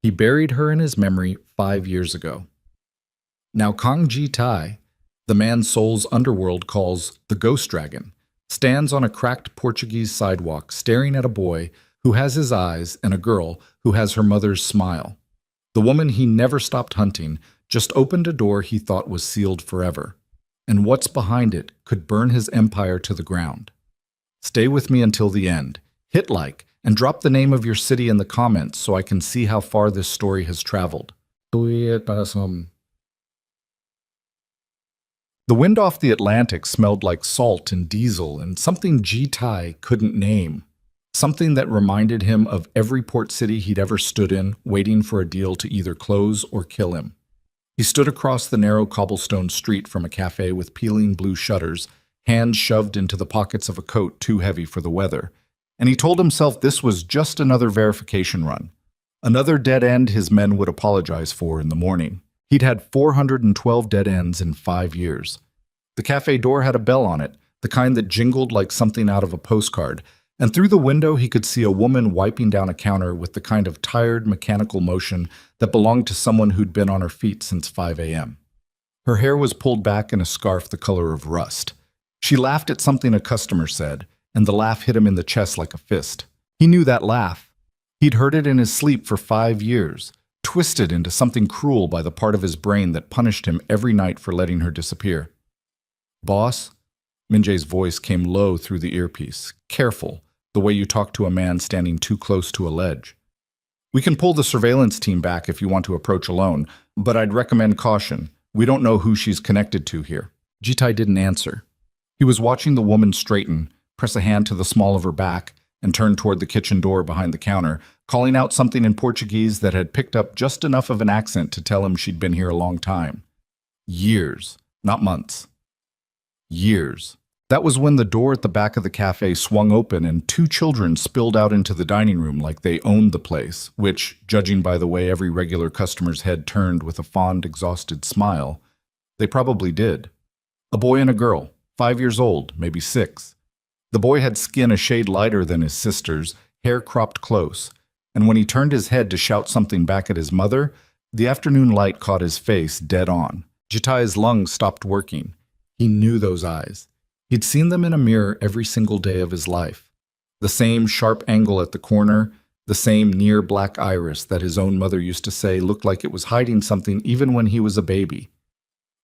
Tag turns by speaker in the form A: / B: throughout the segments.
A: He buried her in his memory 5 years ago. Now Kong Ji Tai, the man Seoul's underworld calls the Ghost Dragon, stands on a cracked Portuguese sidewalk staring at a boy who has his eyes and a girl who has her mother's smile. The woman he never stopped hunting just opened a door he thought was sealed forever, and what's behind it could burn his empire to the ground. Stay with me until the end. Hit like and drop the name of your city in the comments so I can see how far this story has traveled. The wind off the Atlantic smelled like salt and diesel and something Ji-Tai couldn't name. Something that reminded him of every port city he'd ever stood in, waiting for a deal to either close or kill him. He stood across the narrow cobblestone street from a cafe with peeling blue shutters, hands shoved into the pockets of a coat too heavy for the weather, and he told himself this was just another verification run. Another dead end his men would apologize for in the morning. He'd had 412 dead ends in 5 years. The cafe door had a bell on it, the kind that jingled like something out of a postcard, and through the window he could see a woman wiping down a counter with the kind of tired mechanical motion that belonged to someone who'd been on her feet since 5 a.m. Her hair was pulled back in a scarf the color of rust. She laughed at something a customer said, and the laugh hit him in the chest like a fist. He knew that laugh. He'd heard it in his sleep for 5 years, twisted into something cruel by the part of his brain that punished him every night for letting her disappear. "Boss?" Minjae's voice came low through the earpiece. "Careful, the way you talk to a man standing too close to a ledge. We can pull the surveillance team back if you want to approach alone, but I'd recommend caution. We don't know who she's connected to here." Jitai didn't answer. He was watching the woman straighten, press a hand to the small of her back, and turn toward the kitchen door behind the counter, calling out something in Portuguese that had picked up just enough of an accent to tell him she'd been here a long time. Years, not months. Years. That was when the door at the back of the cafe swung open and 2 children spilled out into the dining room like they owned the place, which, judging by the way every regular customer's head turned with a fond, exhausted smile, they probably did. A boy and a girl, 5 years old, maybe 6. The boy had skin a shade lighter than his sister's, hair cropped close, and when he turned his head to shout something back at his mother, the afternoon light caught his face dead on. Jitai's lungs stopped working. He knew those eyes. He'd seen them in a mirror every single day of his life. The same sharp angle at the corner, the same near black iris that his own mother used to say looked like it was hiding something even when he was a baby.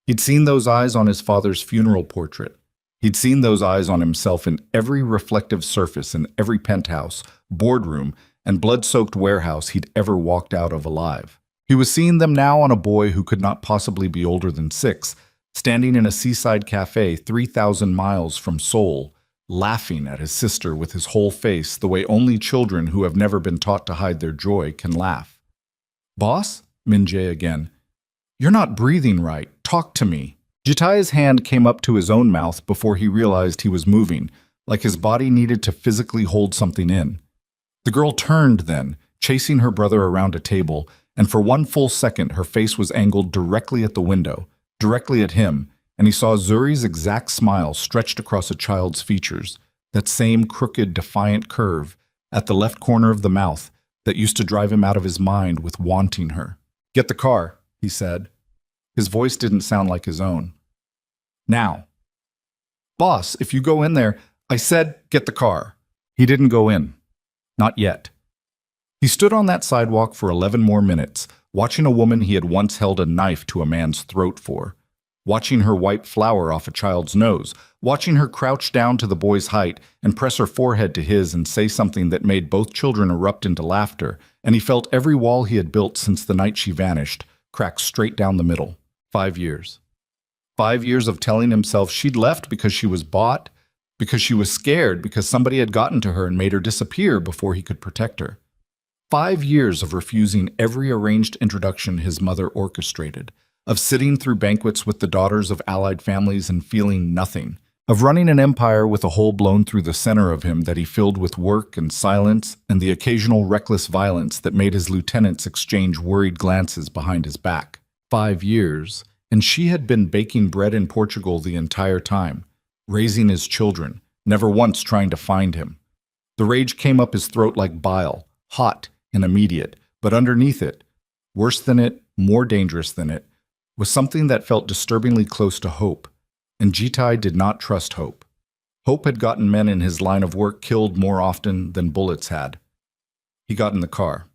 A: He'd seen those eyes on his father's funeral portrait. He'd seen those eyes on himself in every reflective surface in every penthouse, boardroom, and blood-soaked warehouse he'd ever walked out of alive. He was seeing them now on a boy who could not possibly be older than 6, standing in a seaside cafe 3,000 miles from Seoul, laughing at his sister with his whole face the way only children who have never been taught to hide their joy can laugh. "Boss?" Minjae again. "You're not breathing right. Talk to me." Jitai's hand came up to his own mouth before he realized he was moving, like his body needed to physically hold something in. The girl turned then, chasing her brother around a table, and for 1 full second her face was angled directly at the window, directly at him, and he saw Zuri's exact smile stretched across a child's features, that same crooked, defiant curve at the left corner of the mouth that used to drive him out of his mind with wanting her. "Get the car," he said. His voice didn't sound like his own. "Now." "Boss, if you go in there," I said, "get the car." He didn't go in. Not yet. He stood on that sidewalk for 11 more minutes, watching a woman he had once held a knife to a man's throat for, watching her wipe flour off a child's nose, watching her crouch down to the boy's height and press her forehead to his and say something that made both children erupt into laughter, and he felt every wall he had built since the night she vanished crack straight down the middle. 5 years. 5 years of telling himself she'd left because she was bought, because she was scared, because somebody had gotten to her and made her disappear before he could protect her. 5 years of refusing every arranged introduction his mother orchestrated, of sitting through banquets with the daughters of allied families and feeling nothing, of running an empire with a hole blown through the center of him that he filled with work and silence and the occasional reckless violence that made his lieutenants exchange worried glances behind his back. 5 years, and she had been baking bread in Portugal the entire time, raising his children, never once trying to find him. The rage came up his throat like bile, hot and immediate, but underneath it, Worse than it, more dangerous than it, was something that felt disturbingly close to hope, and Jitai did not trust hope. Hope had gotten men in his line of work killed more often than bullets had. He got in the car.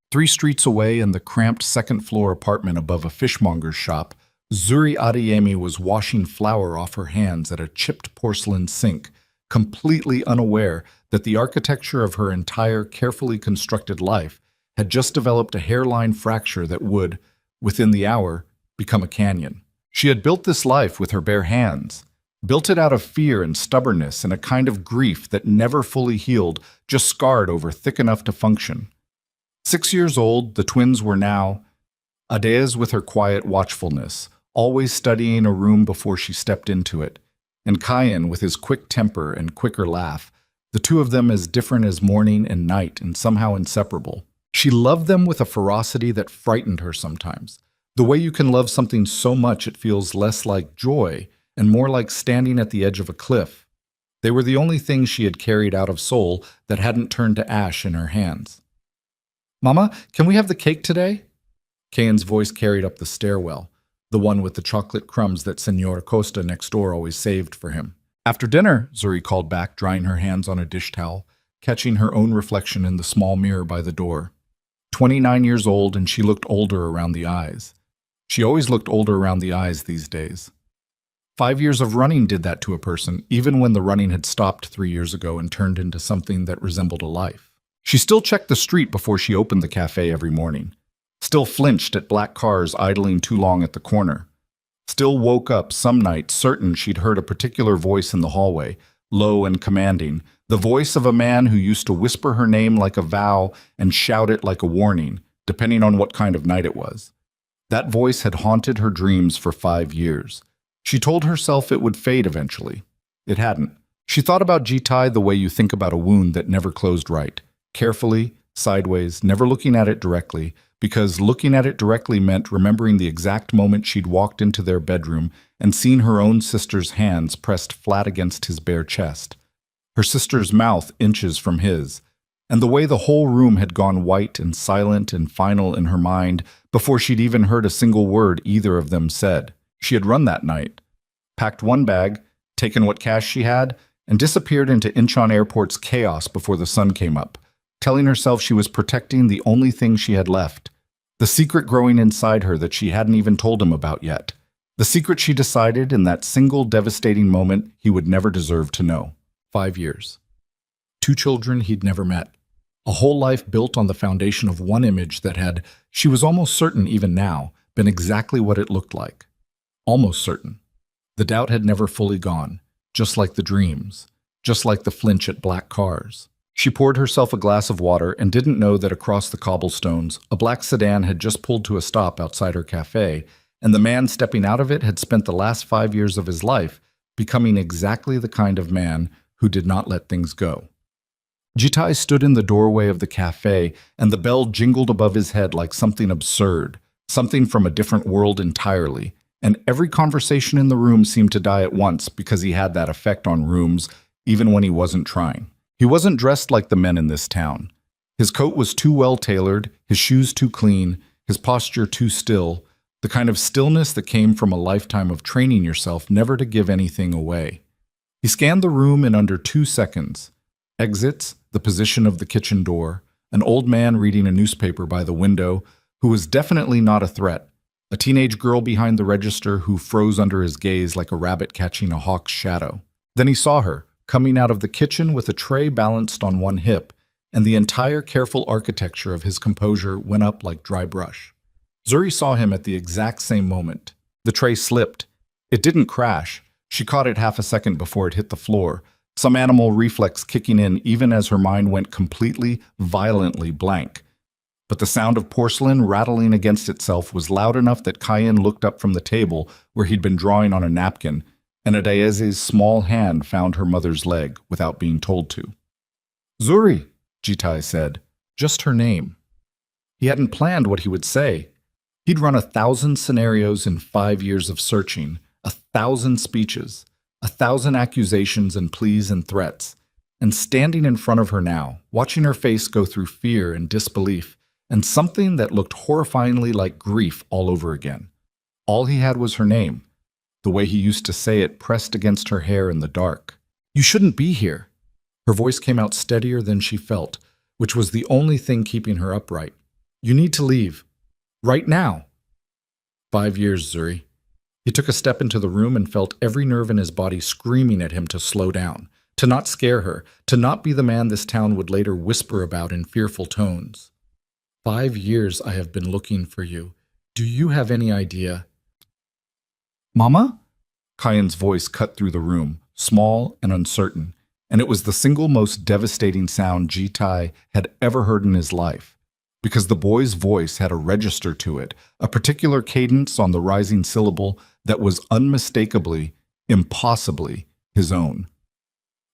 A: 3 streets away in the cramped second-floor apartment above a fishmonger's shop, Zuri Adeyemi was washing flour off her hands at a chipped porcelain sink, completely unaware that the architecture of her entire carefully constructed life had just developed a hairline fracture that would, within the hour, become a canyon. She had built this life with her bare hands, built it out of fear and stubbornness and a kind of grief that never fully healed, just scarred over thick enough to function. 6 years old, the twins were now Adez with her quiet watchfulness, always studying a room before she stepped into it, and Kayan with his quick temper and quicker laugh, the two of them as different as morning and night and somehow inseparable. She loved them with a ferocity that frightened her sometimes, the way you can love something so much it feels less like joy and more like standing at the edge of a cliff. They were the only things she had carried out of Seoul that hadn't turned to ash in her hands. "Mama, can we have the cake today?" Kayan's voice carried up the stairwell, the one with the chocolate crumbs that Senora Costa next door always saved for him. "After dinner," Zuri called back, drying her hands on a dish towel, catching her own reflection in the small mirror by the door. 29 years old, and she looked older around the eyes. She always looked older around the eyes these days. 5 years of running did that to a person, even when the running had stopped 3 years ago and turned into something that resembled a life. She still checked the street before she opened the cafe every morning, still flinched at black cars idling too long at the corner, still woke up some night certain she'd heard a particular voice in the hallway, low and commanding, the voice of a man who used to whisper her name like a vow and shout it like a warning, depending on what kind of night it was. That voice had haunted her dreams for 5 years. She told herself it would fade eventually. It hadn't. She thought about Jitai the way you think about a wound that never closed right, carefully, sideways, never looking at it directly, because looking at it directly meant remembering the exact moment she'd walked into their bedroom and seen her own sister's hands pressed flat against his bare chest, her sister's mouth inches from his, and the way the whole room had gone white and silent and final in her mind before she'd even heard a single word either of them said. She had run that night, packed one bag, taken what cash she had, and disappeared into Incheon Airport's chaos before the sun came up, telling herself she was protecting the only thing she had left, the secret growing inside her that she hadn't even told him about yet, the secret she decided in that single devastating moment he would never deserve to know. 5 years. 2 children he'd never met. A whole life built on the foundation of one image that had, she was almost certain even now, been exactly what it looked like. Almost certain. The doubt had never fully gone, just like the dreams, just like the flinch at black cars. She poured herself a glass of water and didn't know that across the cobblestones, a black sedan had just pulled to a stop outside her cafe, and the man stepping out of it had spent the last 5 years of his life becoming exactly the kind of man who did not let things go. Jitai stood in the doorway of the cafe, and the bell jingled above his head like something absurd, something from a different world entirely, and every conversation in the room seemed to die at once because he had that effect on rooms, even when he wasn't trying. He wasn't dressed like the men in this town. His coat was too well tailored, his shoes too clean, his posture too still, the kind of stillness that came from a lifetime of training yourself never to give anything away. He scanned the room in under 2 seconds. Exits, the position of the kitchen door, an old man reading a newspaper by the window who was definitely not a threat, a teenage girl behind the register who froze under his gaze like a rabbit catching a hawk's shadow. Then he saw her, coming out of the kitchen with a tray balanced on one hip, and the entire careful architecture of his composure went up like dry brush. Zuri saw him at the exact same moment. The tray slipped. It didn't crash. She caught it half a second before it hit the floor, some animal reflex kicking in even as her mind went completely, violently blank. But the sound of porcelain rattling against itself was loud enough that Kayan looked up from the table where he'd been drawing on a napkin, and Adaeze's small hand found her mother's leg without being told to. "Zuri," Jitai said, just her name. He hadn't planned what he would say. He'd run 1,000 scenarios in 5 years of searching, 1,000 speeches, 1,000 accusations and pleas and threats, and standing in front of her now, watching her face go through fear and disbelief, and something that looked horrifyingly like grief all over again. All he had was her name, the way he used to say it pressed against her hair in the dark. "You shouldn't be here." Her voice came out steadier than she felt, which was the only thing keeping her upright. "You need to leave. Right now." 5 years, Zuri. He took a step into the room and felt every nerve in his body screaming at him to slow down, to not scare her, to not be the man this town would later whisper about in fearful tones. 5 years I have been looking for you. Do you have any idea? "Mama?" Kyan's voice cut through the room, small and uncertain, and it was the single most devastating sound Jitai had ever heard in his life, because the boy's voice had a register to it, a particular cadence on the rising syllable that was unmistakably, impossibly his own.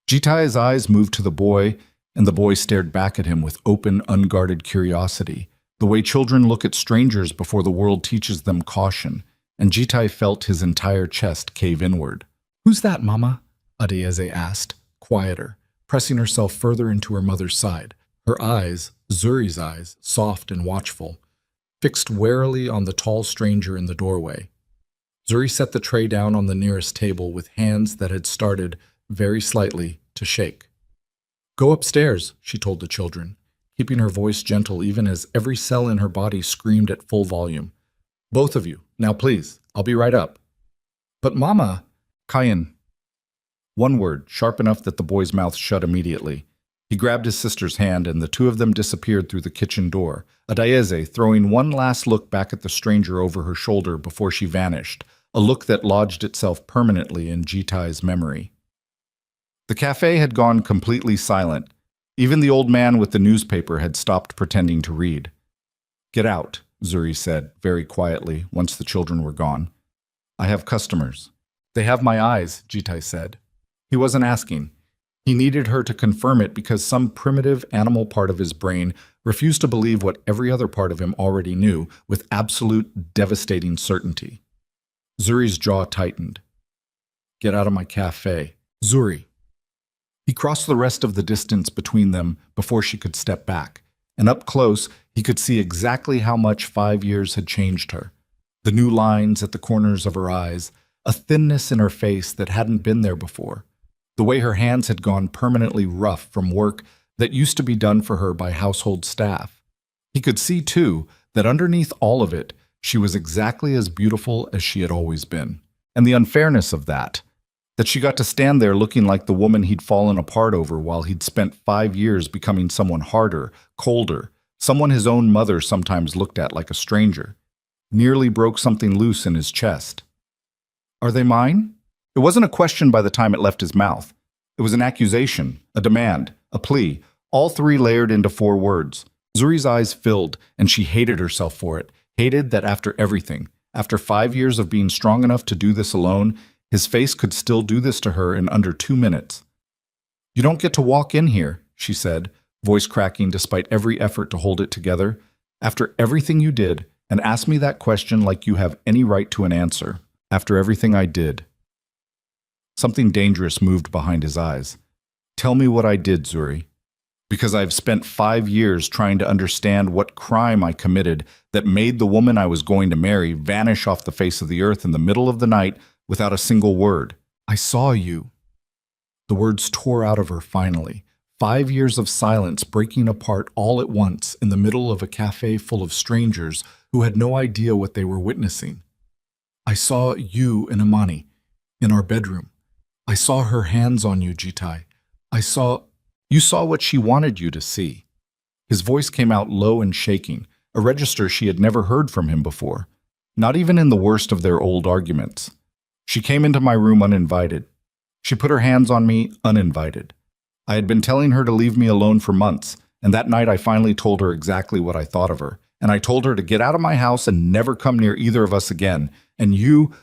A: Jitai's eyes moved to the boy, and the boy stared back at him with open, unguarded curiosity, the way children look at strangers before the world teaches them caution, and Jitai felt his entire chest cave inward. "Who's that, Mama?" Adeyeze asked, quieter, pressing herself further into her mother's side, her eyes, Zuri's eyes, soft and watchful, fixed warily on the tall stranger in the doorway. Zuri set the tray down on the nearest table with hands that had started, very slightly, to shake. "Go upstairs," she told the children, keeping her voice gentle even as every cell in her body screamed at full volume. "Both of you, now please, I'll be right up." "But Mama—" "Kyan." One word, sharp enough that the boy's mouth shut immediately. He grabbed his sister's hand, and the two of them disappeared through the kitchen door, Adeyeze throwing one last look back at the stranger over her shoulder before she vanished, a look that lodged itself permanently in Jitai's memory. The cafe had gone completely silent. Even the old man with the newspaper had stopped pretending to read. "Get out," Zuri said, very quietly, once the children were gone. "I have customers." "They have my eyes," Jitai said. He wasn't asking. He needed her to confirm it because some primitive animal part of his brain refused to believe what every other part of him already knew with absolute, devastating certainty. Zuri's jaw tightened. "Get out of my cafe. Zuri." He crossed the rest of the distance between them before she could step back, and up close he could see exactly how much 5 years had changed her. The new lines at the corners of her eyes, a thinness in her face that hadn't been there before, the way her hands had gone permanently rough from work that used to be done for her by household staff. He could see, too, that underneath all of it, she was exactly as beautiful as she had always been. And the unfairness of that she got to stand there looking like the woman he'd fallen apart over while he'd spent 5 years becoming someone harder, colder, someone his own mother sometimes looked at like a stranger, nearly broke something loose in his chest. "Are they mine?" It wasn't a question by the time it left his mouth. It was an accusation, a demand, a plea, all three layered into 4 words. Zuri's eyes filled, and she hated herself for it, hated that after everything, after 5 years of being strong enough to do this alone, his face could still do this to her in under 2 minutes. "You don't get to walk in here," she said, voice cracking despite every effort to hold it together, "after everything you did, and ask me that question like you have any right to an answer. After everything I did." Something dangerous moved behind his eyes. "Tell me what I did, Zuri. Because I've spent 5 years trying to understand what crime I committed that made the woman I was going to marry vanish off the face of the earth in the middle of the night without a single word. I saw you." The words tore out of her finally. 5 years of silence breaking apart all at once in the middle of a cafe full of strangers who had no idea what they were witnessing. "I saw you and Imani in our bedroom. I saw her hands on you, Jitai. You saw what she wanted you to see." His voice came out low and shaking, a register she had never heard from him before, not even in the worst of their old arguments. "She came into my room uninvited. She put her hands on me uninvited. I had been telling her to leave me alone for months, and that night I finally told her exactly what I thought of her, and I told her to get out of my house and never come near either of us again. And you—"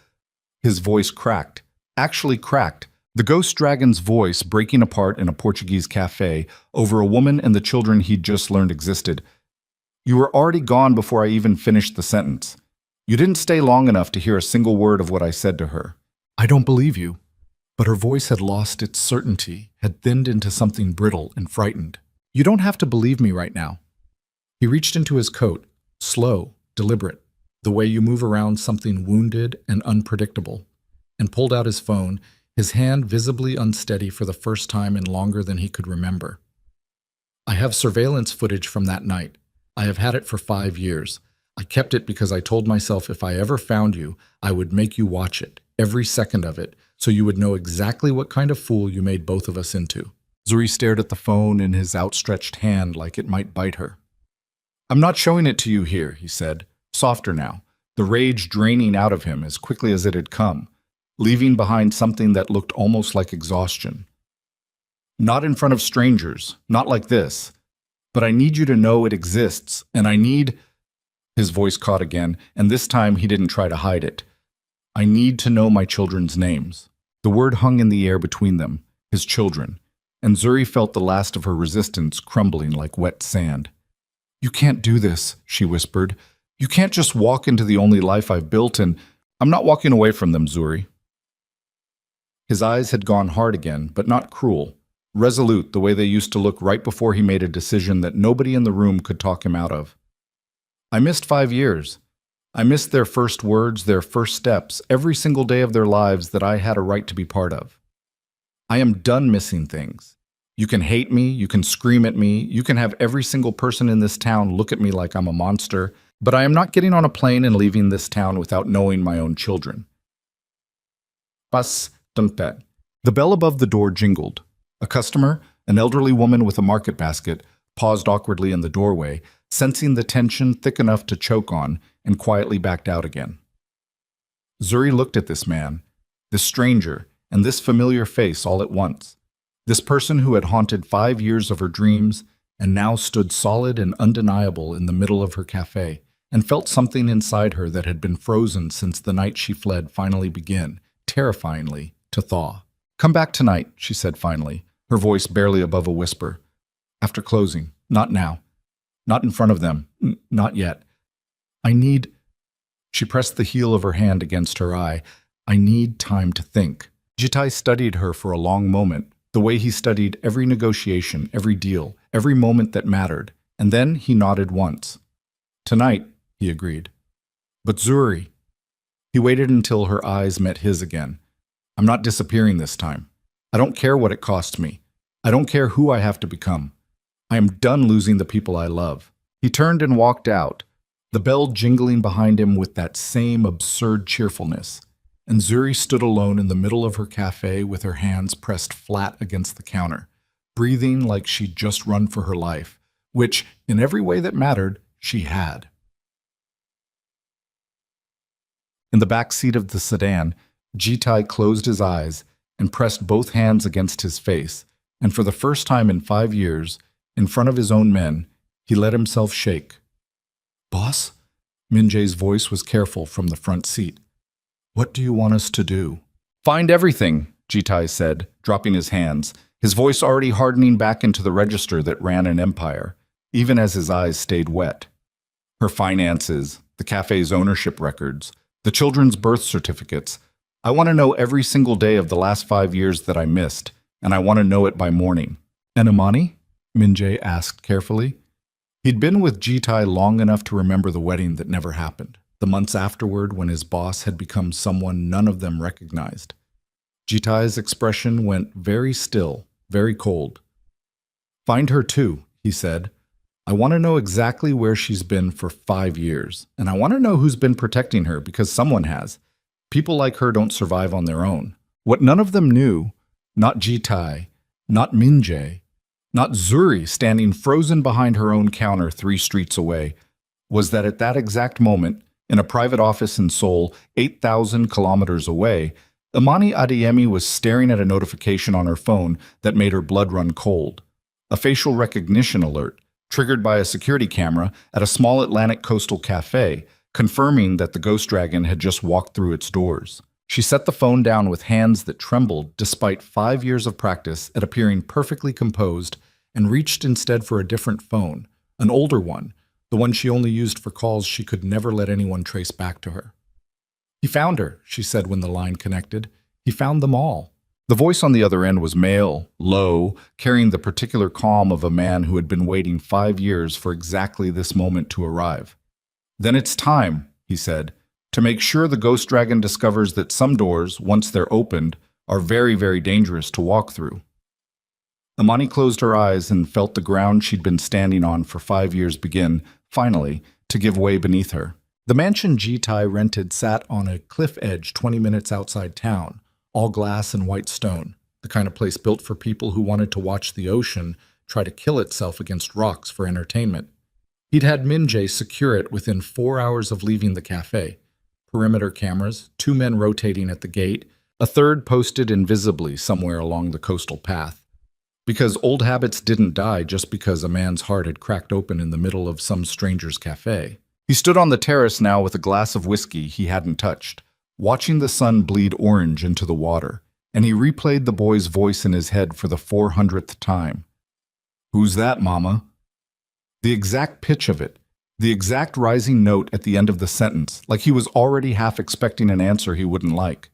A: His voice cracked, actually cracked, the ghost dragon's voice breaking apart in a Portuguese cafe over a woman and the children he'd just learned existed. "You were already gone before I even finished the sentence. You didn't stay long enough to hear a single word of what I said to her." "I don't believe you." But her voice had lost its certainty, had thinned into something brittle and frightened. "You don't have to believe me right now." He reached into his coat, slow, deliberate, the way you move around something wounded and unpredictable, and pulled out his phone, his hand visibly unsteady for the first time in longer than he could remember. I have surveillance footage from that night. I have had it for 5 years. I kept it because I told myself if I ever found you, I would make you watch it, every second of it, so you would know exactly what kind of fool you made both of us into. Zuri stared at the phone in his outstretched hand like it might bite her. I'm not showing it to you here, he said, softer now, the rage draining out of him as quickly as it had come, leaving behind something that looked almost like exhaustion. Not in front of strangers, not like this, but I need you to know it exists, and I need... His voice caught again, and this time he didn't try to hide it. I need to know my children's names. The word hung in the air between them, his children, and Zuri felt the last of her resistance crumbling like wet sand. You can't do this, she whispered. You can't just walk into the only life I've built, and I'm not walking away from them, Zuri. His eyes had gone hard again, but not cruel, resolute the way they used to look right before he made a decision that nobody in the room could talk him out of. I missed 5 years. I missed their first words, their first steps, every single day of their lives that I had a right to be part of. I am done missing things. You can hate me, you can scream at me, you can have every single person in this town look at me like I'm a monster, but I am not getting on a plane and leaving this town without knowing my own children. Pas tumpe. The bell above the door jingled. A customer, an elderly woman with a market basket, paused awkwardly in the doorway, sensing the tension thick enough to choke on, and quietly backed out again. Zuri looked at this man, this stranger, and this familiar face all at once. This person who had haunted 5 years of her dreams and now stood solid and undeniable in the middle of her cafe, and felt something inside her that had been frozen since the night she fled finally began, terrifyingly, to thaw. Come back tonight, she said finally, her voice barely above a whisper. After closing, not now. Not in front of them. Not yet. I need... She pressed the heel of her hand against her eye. I need time to think. Jitai studied her for a long moment, the way he studied every negotiation, every deal, every moment that mattered, and then he nodded once. Tonight, he agreed. But Zuri... He waited until her eyes met his again. I'm not disappearing this time. I don't care what it costs me. I don't care who I have to become. I am done losing the people I love. He turned and walked out, the bell jingling behind him with that same absurd cheerfulness, and Zuri stood alone in the middle of her cafe with her hands pressed flat against the counter, breathing like she'd just run for her life, which, in every way that mattered, she had. In the back seat of the sedan, Jitai closed his eyes and pressed both hands against his face, and for the first time in 5 years, in front of his own men, he let himself shake. Boss? Minjae's voice was careful from the front seat. What do you want us to do? Find everything, Jitai said, dropping his hands, his voice already hardening back into the register that ran an empire, even as his eyes stayed wet. Her finances, the cafe's ownership records, the children's birth certificates. I want to know every single day of the last 5 years that I missed, and I want to know it by morning. And Imani? Minjae asked carefully. He'd been with Jitai long enough to remember the wedding that never happened, the months afterward when his boss had become someone none of them recognized. Jitai's expression went very still, very cold. Find her too, he said. I want to know exactly where she's been for 5 years, and I want to know who's been protecting her because someone has. People like her don't survive on their own. What none of them knew, not Jitai, not Minjae, not Zuri standing frozen behind her own counter 3 streets away, was that at that exact moment, in a private office in Seoul, 8,000 kilometers away, Imani Adeyemi was staring at a notification on her phone that made her blood run cold. A facial recognition alert, triggered by a security camera at a small Atlantic coastal cafe, confirming that the Ghost Dragon had just walked through its doors. She set the phone down with hands that trembled despite 5 years of practice at appearing perfectly composed, and reached instead for a different phone, an older one, the one she only used for calls she could never let anyone trace back to her. He found her, she said when the line connected. He found them all. The voice on the other end was male, low, carrying the particular calm of a man who had been waiting 5 years for exactly this moment to arrive. "Then it's time," he said, "to make sure the ghost dragon discovers that some doors, once they're opened, are very, very dangerous to walk through." Amani closed her eyes and felt the ground she'd been standing on for 5 years begin, finally, to give way beneath her. The mansion Jitai rented sat on a cliff edge 20 minutes outside town, all glass and white stone, the kind of place built for people who wanted to watch the ocean try to kill itself against rocks for entertainment. He'd had Minjae secure it within 4 hours of leaving the cafe. Perimeter cameras, 2 men rotating at the gate, a third posted invisibly somewhere along the coastal path. Because old habits didn't die just because a man's heart had cracked open in the middle of some stranger's cafe. He stood on the terrace now with a glass of whiskey he hadn't touched, watching the sun bleed orange into the water, and he replayed the boy's voice in his head for the 400th time. "Who's that, Mama?" The exact pitch of it, the exact rising note at the end of the sentence, like he was already half expecting an answer he wouldn't like.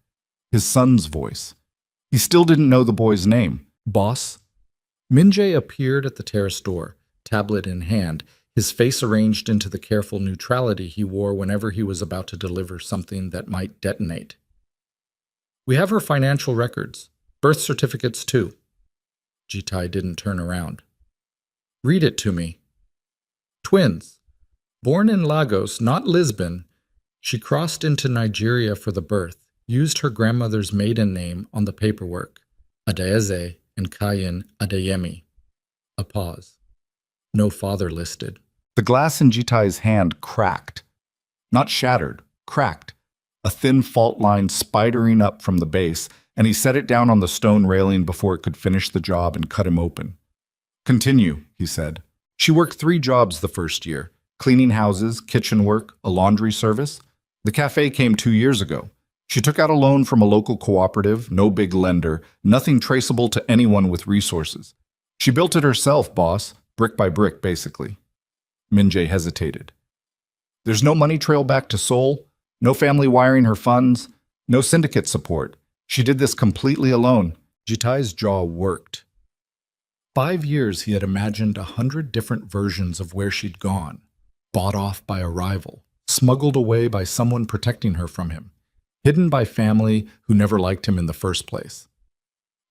A: His son's voice. He still didn't know the boy's name. "Boss?" Minjae appeared at the terrace door, tablet in hand, his face arranged into the careful neutrality he wore whenever he was about to deliver something that might detonate. "We have her financial records, birth certificates too." Jitai didn't turn around. "Read it to me." "Twins. Born in Lagos, not Lisbon. She crossed into Nigeria for the birth, used her grandmother's maiden name on the paperwork, Adaeze and Kayin Adeyemi." A pause. No father listed. The glass in Jitai's hand cracked. Not shattered, cracked. A thin fault line spidering up from the base, and he set it down on the stone railing before it could finish the job and cut him open. "Continue," he said. "She worked 3 jobs the first year, cleaning houses, kitchen work, a laundry service. The cafe came 2 years ago. She took out a loan from a local cooperative, no big lender, nothing traceable to anyone with resources. She built it herself, boss. Brick by brick, basically." Minjae hesitated. "There's no money trail back to Seoul, no family wiring her funds, no syndicate support. She did this completely alone." Jitai's jaw worked. 5 years he had imagined 100 different versions of where she'd gone, bought off by a rival, smuggled away by someone protecting her from him, hidden by family who never liked him in the first place.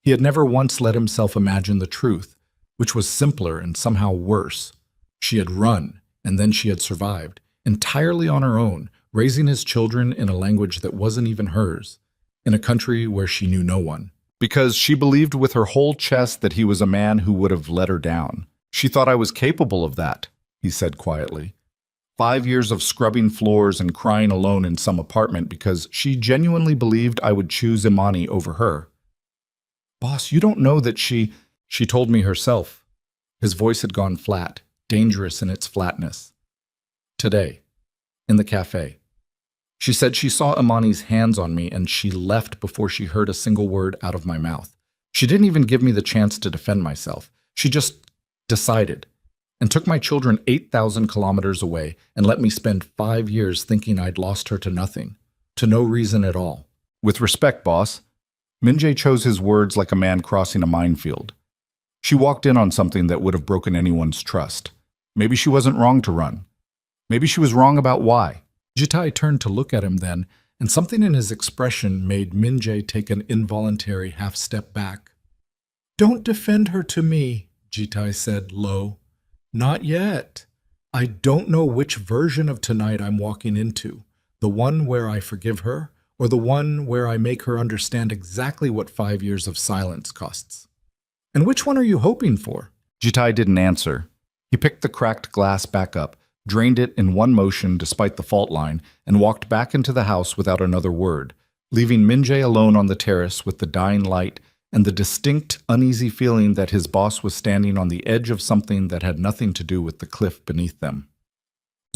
A: He had never once let himself imagine the truth, which was simpler and somehow worse. She had run, and then she had survived, entirely on her own, raising his children in a language that wasn't even hers, in a country where she knew no one. Because she believed with her whole chest that he was a man who would have let her down. "She thought I was capable of that," he said quietly. 5 years of scrubbing floors and crying alone in some apartment because she genuinely believed I would choose Imani over her. "Boss, you don't know that she told me herself." His voice had gone flat, dangerous in its flatness. "Today, in the cafe. She said she saw Imani's hands on me and she left before she heard a single word out of my mouth. She didn't even give me the chance to defend myself. She just decided and took my children 8,000 kilometers away and let me spend 5 years thinking I'd lost her to nothing, to no reason at all. With respect, boss." Minjae chose his words like a man crossing a minefield. She walked in on something that would have broken anyone's trust. Maybe she wasn't wrong to run. Maybe she was wrong about why. Jitai turned to look at him then, and something in his expression made Minjae take an involuntary half-step back. "Don't defend her to me," Jitai said low. "Not yet. I don't know which version of tonight I'm walking into, the one where I forgive her, or the one where I make her understand exactly what 5 years of silence costs. And which one are you hoping for?" Jitai didn't answer. He picked the cracked glass back up, drained it in one motion despite the fault line, and walked back into the house without another word, leaving Minjae alone on the terrace with the dying light and the distinct, uneasy feeling that his boss was standing on the edge of something that had nothing to do with the cliff beneath them.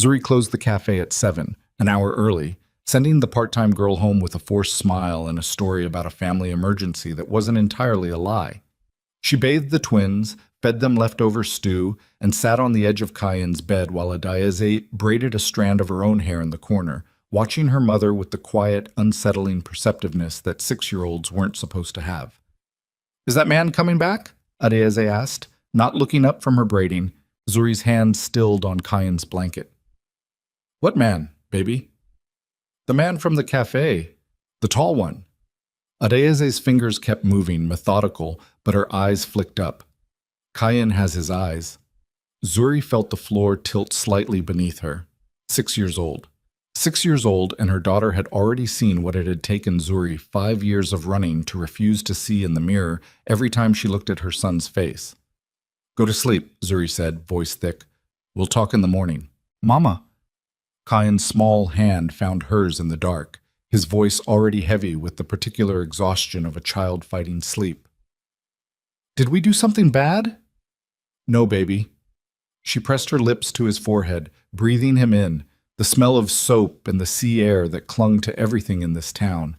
A: Zuri closed the cafe at 7, an hour early, sending the part-time girl home with a forced smile and a story about a family emergency that wasn't entirely a lie. She bathed the twins, fed them leftover stew, and sat on the edge of Kayin's bed while Adaeze braided a strand of her own hair in the corner, watching her mother with the quiet, unsettling perceptiveness that 6-year-olds weren't supposed to have. Is that man coming back? Adeze asked, not looking up from her braiding. Zuri's hand stilled on Kayan's blanket. What man, baby? The man from the cafe. The tall one. Adeze's fingers kept moving, methodical, but her eyes flicked up. Kayan has his eyes. Zuri felt the floor tilt slightly beneath her. 6 years old. 6 years old, and her daughter had already seen what it had taken Zuri 5 years of running to refuse to see in the mirror every time she looked at her son's face. Go to sleep, Zuri said, voice thick. We'll talk in the morning. Mama. Kayan's small hand found hers in the dark, his voice already heavy with the particular exhaustion of a child fighting sleep. Did we do something bad? No, baby. She pressed her lips to his forehead, breathing him in, the smell of soap and the sea air that clung to everything in this town.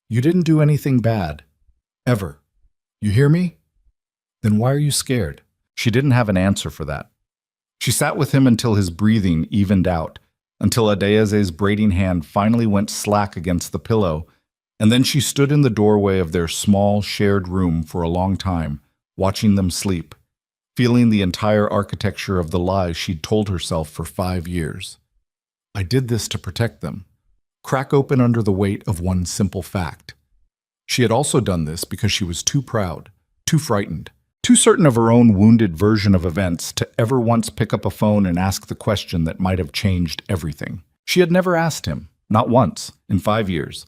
A: You didn't do anything bad. Ever. You hear me? Then why are you scared? She didn't have an answer for that. She sat with him until his breathing evened out, until Adeze's braiding hand finally went slack against the pillow, and then she stood in the doorway of their small, shared room for a long time, watching them sleep, feeling the entire architecture of the lies she'd told herself for 5 years. I did this to protect them, crack open under the weight of one simple fact. She had also done this because she was too proud, too frightened, too certain of her own wounded version of events to ever once pick up a phone and ask the question that might have changed everything. She had never asked him, not once, in 5 years.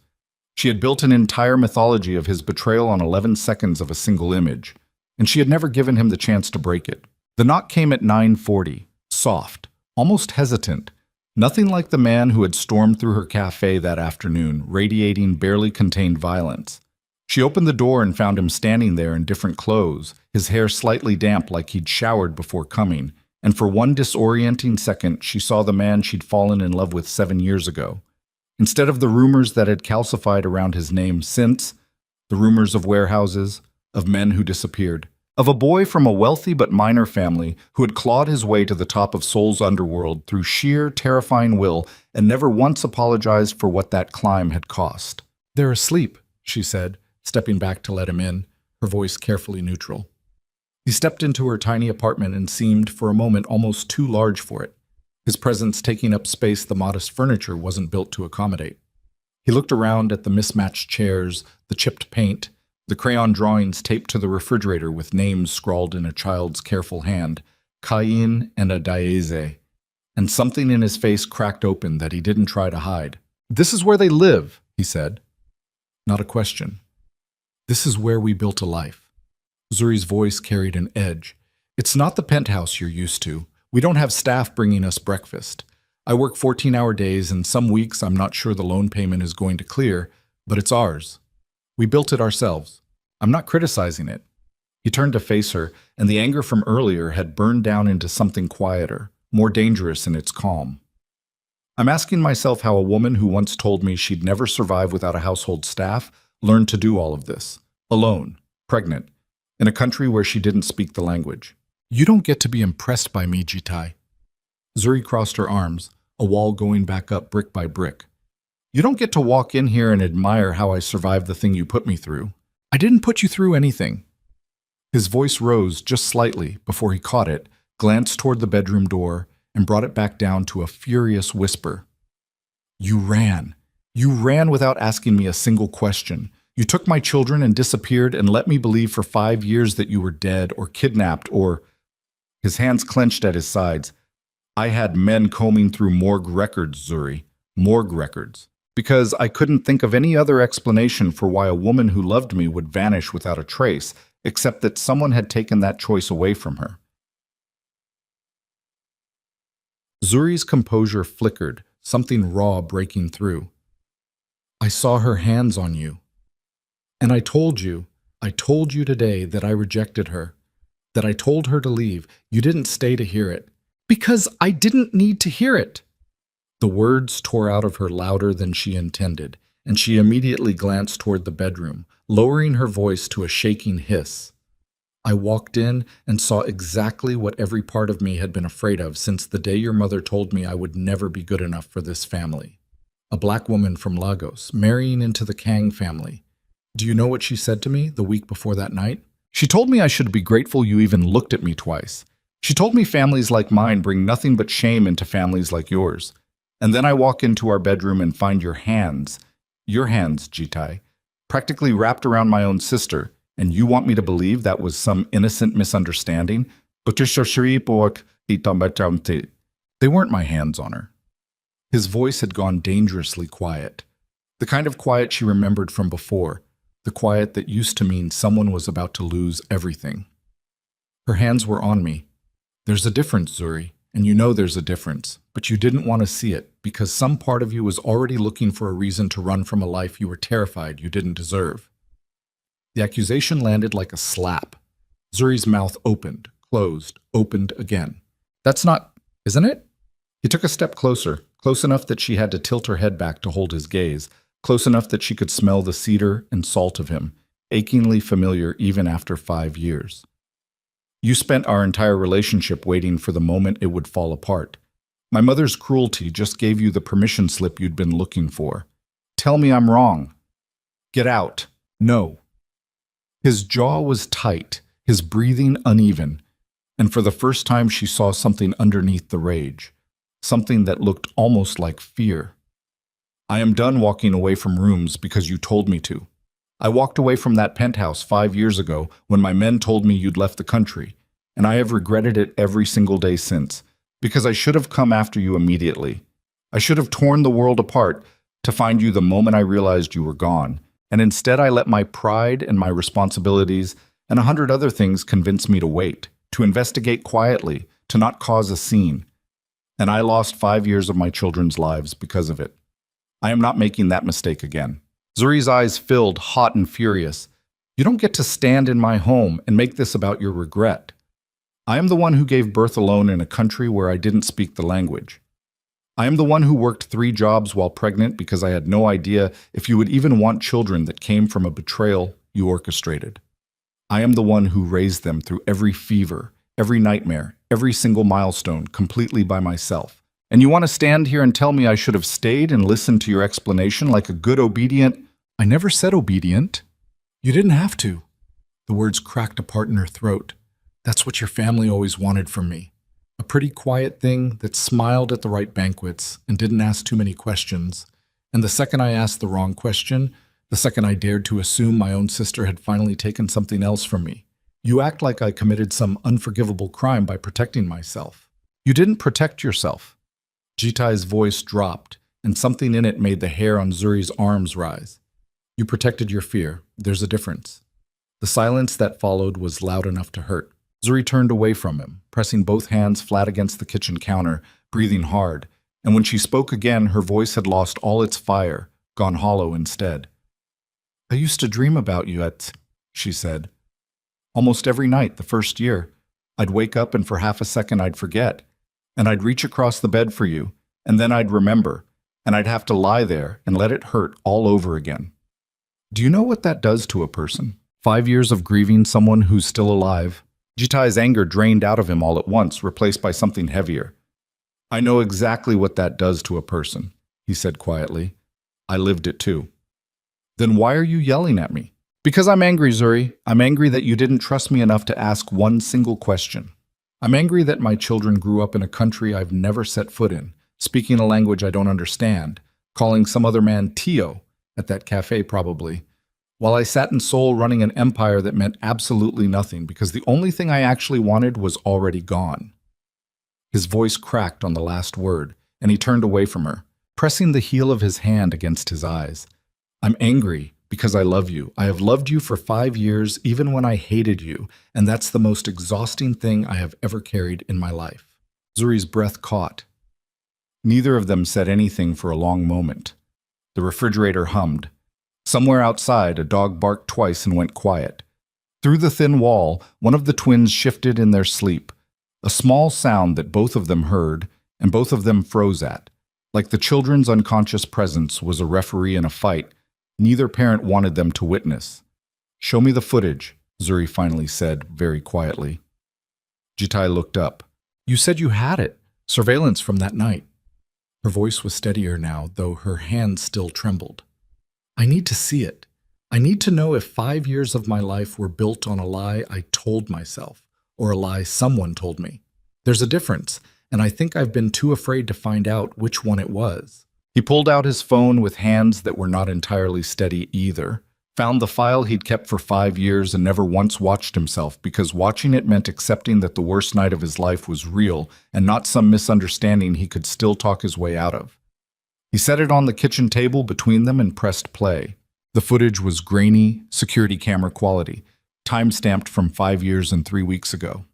A: She had built an entire mythology of his betrayal on 11 seconds of a single image, and she had never given him the chance to break it. The knock came at 9:40, soft, almost hesitant, nothing like the man who had stormed through her cafe that afternoon, radiating barely contained violence. She opened the door and found him standing there in different clothes, his hair slightly damp like he'd showered before coming, and for one disorienting second she saw the man she'd fallen in love with 7 years ago. Instead of the rumors that had calcified around his name since, the rumors of warehouses, of men who disappeared, of a boy from a wealthy but minor family who had clawed his way to the top of Seoul's underworld through sheer, terrifying will and never once apologized for what that climb had cost. They're asleep, she said, stepping back to let him in, her voice carefully neutral. He stepped into her tiny apartment and seemed, for a moment, almost too large for it, his presence taking up space the modest furniture wasn't built to accommodate. He looked around at the mismatched chairs, the chipped paint, the crayon drawings taped to the refrigerator with names scrawled in a child's careful hand, Kayin and Adeze, and something in his face cracked open that he didn't try to hide. This is where they live, he said. Not a question. This is where we built a life. Zuri's voice carried an edge. It's not the penthouse you're used to. We don't have staff bringing us breakfast. I work 14-hour days, and some weeks I'm not sure the loan payment is going to clear, but it's ours. We built it ourselves. I'm not criticizing it. He turned to face her, and the anger from earlier had burned down into something quieter, more dangerous in its calm. I'm asking myself how a woman who once told me she'd never survive without a household staff learned to do all of this, alone, pregnant, in a country where she didn't speak the language. You don't get to be impressed by me, Jitai. Zuri crossed her arms, a wall going back up brick by brick. You don't get to walk in here and admire how I survived the thing you put me through. I didn't put you through anything. His voice rose just slightly before he caught it, glanced toward the bedroom door, and brought it back down to a furious whisper. You ran. You ran without asking me a single question. You took my children and disappeared and let me believe for 5 years that you were dead or kidnapped or... His hands clenched at his sides. I had men combing through morgue records, Zuri. Morgue records. Because I couldn't think of any other explanation for why a woman who loved me would vanish without a trace, except that someone had taken that choice away from her. Zuri's composure flickered, something raw breaking through. I saw her hands on you. And I told you today that I rejected her, that I told her to leave. You didn't stay to hear it. Because I didn't need to hear it. The words tore out of her louder than she intended, and she immediately glanced toward the bedroom, lowering her voice to a shaking hiss. I walked in and saw exactly what every part of me had been afraid of since the day your mother told me I would never be good enough for this family. A black woman from Lagos, marrying into the Kang family. Do you know what she said to me the week before that night? She told me I should be grateful you even looked at me twice. She told me families like mine bring nothing but shame into families like yours. And then I walk into our bedroom and find your hands, Jitai, practically wrapped around my own sister, and you want me to believe that was some innocent misunderstanding? They weren't my hands on her. His voice had gone dangerously quiet. The kind of quiet she remembered from before, the quiet that used to mean someone was about to lose everything. Her hands were on me. There's a difference, Zuri, and you know there's a difference, but you didn't want to see it because some part of you was already looking for a reason to run from a life you were terrified you didn't deserve. The accusation landed like a slap. Zuri's mouth opened, closed, opened again. That's not, isn't it? He took a step closer, close enough that she had to tilt her head back to hold his gaze, close enough that she could smell the cedar and salt of him, achingly familiar even after 5 years. You spent our entire relationship waiting for the moment it would fall apart. My mother's cruelty just gave you the permission slip you'd been looking for. Tell me I'm wrong. Get out. No. His jaw was tight, his breathing uneven, and for the first time she saw something underneath the rage, something that looked almost like fear. I am done walking away from rooms because you told me to. I walked away from that penthouse 5 years ago when my men told me you'd left the country, and I have regretted it every single day since, because I should have come after you immediately. I should have torn the world apart to find you the moment I realized you were gone, and instead I let my pride and my responsibilities and 100 other things convince me to wait, to investigate quietly, to not cause a scene. And I lost 5 years of my children's lives because of it. I am not making that mistake again. Zuri's eyes filled, hot and furious. You don't get to stand in my home and make this about your regret. I am the one who gave birth alone in a country where I didn't speak the language. I am the one who worked 3 jobs while pregnant because I had no idea if you would even want children that came from a betrayal you orchestrated. I am the one who raised them through every fever, every nightmare, every single milestone, completely by myself. And you want to stand here and tell me I should have stayed and listened to your explanation like a good obedient... I never said obedient. You didn't have to. The words cracked apart in her throat. That's what your family always wanted from me. A pretty quiet thing that smiled at the right banquets and didn't ask too many questions. And the second I asked the wrong question, the second I dared to assume my own sister had finally taken something else from me, you act like I committed some unforgivable crime by protecting myself. You didn't protect yourself. Jitai's voice dropped, and something in it made the hair on Zuri's arms rise. You protected your fear. There's a difference. The silence that followed was loud enough to hurt. Zuri turned away from him, pressing both hands flat against the kitchen counter, breathing hard, and when she spoke again, her voice had lost all its fire, gone hollow instead. I used to dream about you she said. Almost every night the first year. I'd wake up and for half a second I'd forget, and I'd reach across the bed for you, and then I'd remember, and I'd have to lie there and let it hurt all over again. Do you know what that does to a person? 5 years of grieving someone who's still alive. Jitai's anger drained out of him all at once, replaced by something heavier. I know exactly what that does to a person, he said quietly. I lived it too. Then why are you yelling at me? Because I'm angry, Zuri. I'm angry that you didn't trust me enough to ask one single question. I'm angry that my children grew up in a country I've never set foot in, speaking a language I don't understand, calling some other man Tio, at that cafe probably, while I sat in Seoul running an empire that meant absolutely nothing because the only thing I actually wanted was already gone. His voice cracked on the last word, and he turned away from her, pressing the heel of his hand against his eyes. I'm angry because I love you. I have loved you for 5 years, even when I hated you, and that's the most exhausting thing I have ever carried in my life. Zuri's breath caught. Neither of them said anything for a long moment. The refrigerator hummed. Somewhere outside, a dog barked twice and went quiet. Through the thin wall, one of the twins shifted in their sleep, a small sound that both of them heard and both of them froze at. Like the children's unconscious presence was a referee in a fight neither parent wanted them to witness. Show me the footage, Zuri finally said very quietly. Jitai looked up. You said you had it. Surveillance from that night. Her voice was steadier now, though her hands still trembled. I need to see it. I need to know if 5 years of my life were built on a lie I told myself, or a lie someone told me. There's a difference, and I think I've been too afraid to find out which one it was. He pulled out his phone with hands that were not entirely steady either, found the file he'd kept for 5 years and never once watched himself because watching it meant accepting that the worst night of his life was real and not some misunderstanding he could still talk his way out of. He set it on the kitchen table between them and pressed play. The footage was grainy, security camera quality, time-stamped from 5 years and 3 weeks ago.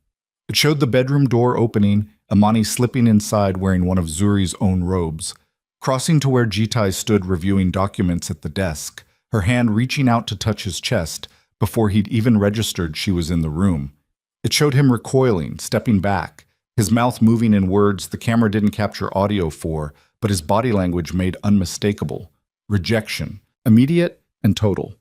A: It showed the bedroom door opening, Amani slipping inside wearing one of Zuri's own robes, crossing to where Jitai stood reviewing documents at the desk, her hand reaching out to touch his chest before he'd even registered she was in the room. It showed him recoiling, stepping back, his mouth moving in words the camera didn't capture audio for, but his body language made unmistakable. Rejection, immediate and total.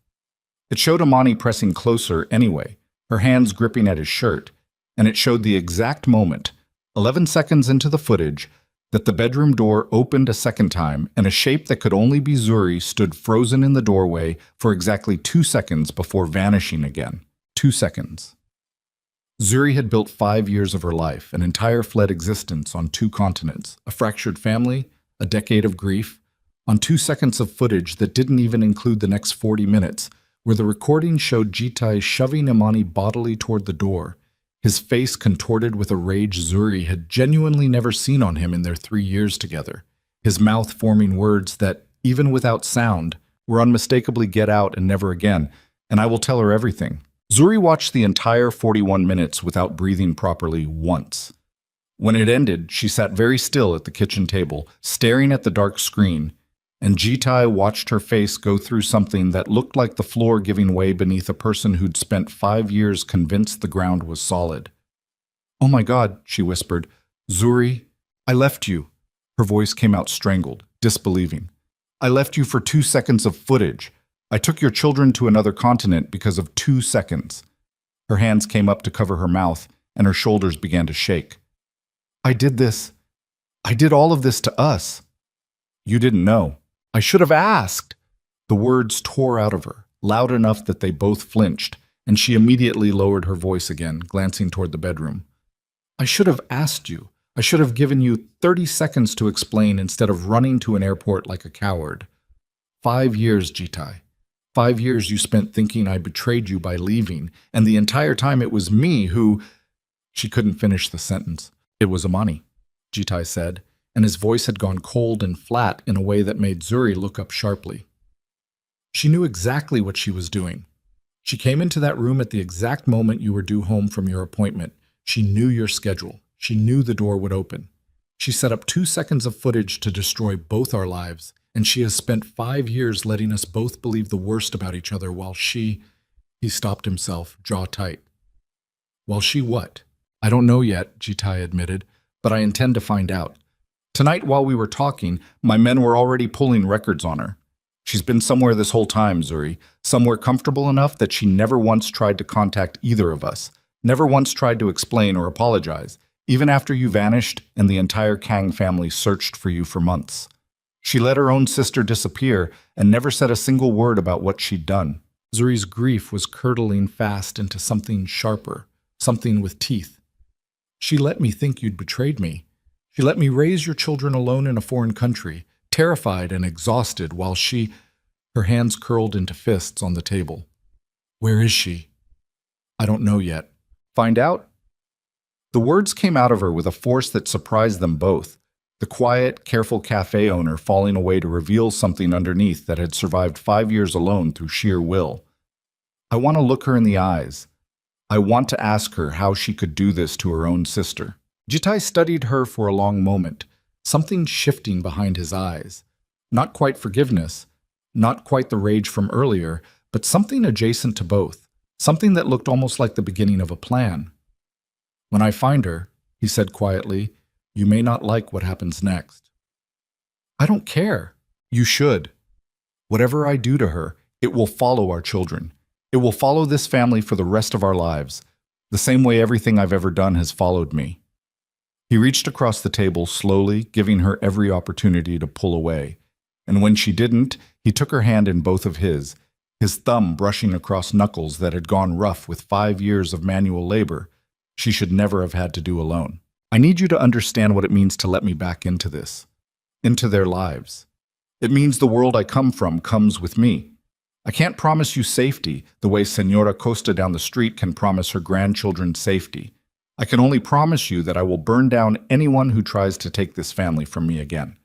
A: It showed Amani pressing closer anyway, her hands gripping at his shirt, and it showed the exact moment, 11 seconds into the footage, that the bedroom door opened a second time and a shape that could only be Zuri stood frozen in the doorway for exactly 2 seconds before vanishing again. 2 seconds. Zuri had built 5 years of her life, an entire fled existence on 2 continents, a fractured family, a decade of grief, on 2 seconds of footage that didn't even include the next 40 minutes, where the recording showed Jitai shoving Imani bodily toward the door, his face contorted with a rage Zuri had genuinely never seen on him in their 3 years together, his mouth forming words that, even without sound, were unmistakably get out and never again, and I will tell her everything. Zuri watched the entire 41 minutes without breathing properly once. When it ended, she sat very still at the kitchen table, staring at the dark screen, and Jitai watched her face go through something that looked like the floor giving way beneath a person who'd spent 5 years convinced the ground was solid. "Oh my God," she whispered. "Zuri, I left you." Her voice came out strangled, disbelieving. "I left you for 2 seconds of footage. I took your children to another continent because of 2 seconds. Her hands came up to cover her mouth, and her shoulders began to shake. "I did this. I did all of this to us." "You didn't know. I should have asked." The words tore out of her, loud enough that they both flinched, and she immediately lowered her voice again, glancing toward the bedroom. "I should have asked you. I should have given you 30 seconds to explain instead of running to an airport like a coward. 5 years, Jitai. 5 years you spent thinking I betrayed you by leaving, and the entire time it was me who—" She couldn't finish the sentence. "It was Amani," Jitai said, and his voice had gone cold and flat in a way that made Zuri look up sharply. She knew exactly what she was doing. She came into that room at the exact moment you were due home from your appointment. She knew your schedule. She knew the door would open. She set up 2 seconds of footage to destroy both our lives, and she has spent 5 years letting us both believe the worst about each other while she— He stopped himself, jaw tight. "While she what?" "I don't know yet," Jitai admitted, "but I intend to find out. Tonight, while we were talking, my men were already pulling records on her. She's been somewhere this whole time, Zuri, somewhere comfortable enough that she never once tried to contact either of us, never once tried to explain or apologize, even after you vanished and the entire Kang family searched for you for months. She let her own sister disappear and never said a single word about what she'd done." Zuri's grief was curdling fast into something sharper, something with teeth. "She let me think you'd betrayed me. She let me raise your children alone in a foreign country, terrified and exhausted, while she—" Her hands curled into fists on the table. "Where is she?" "I don't know yet." "Find out?" The words came out of her with a force that surprised them both, the quiet, careful cafe owner falling away to reveal something underneath that had survived 5 years alone through sheer will. "I want to look her in the eyes. I want to ask her how she could do this to her own sister." Jitai studied her for a long moment, something shifting behind his eyes. Not quite forgiveness, not quite the rage from earlier, but something adjacent to both, something that looked almost like the beginning of a plan. "When I find her," he said quietly, "you may not like what happens next." "I don't care." "You should. Whatever I do to her, it will follow our children. It will follow this family for the rest of our lives, the same way everything I've ever done has followed me." He reached across the table slowly, giving her every opportunity to pull away, and when she didn't, he took her hand in both of his his thumb brushing across knuckles that had gone rough with 5 years of manual labor she should never have had to do alone. I need you to understand what it means to let me back into this, into their lives. It means the world I come from comes with me. I can't promise you safety the way Senora Costa down the street can promise her grandchildren safety. I can only promise you that I will burn down anyone who tries to take this family from me again.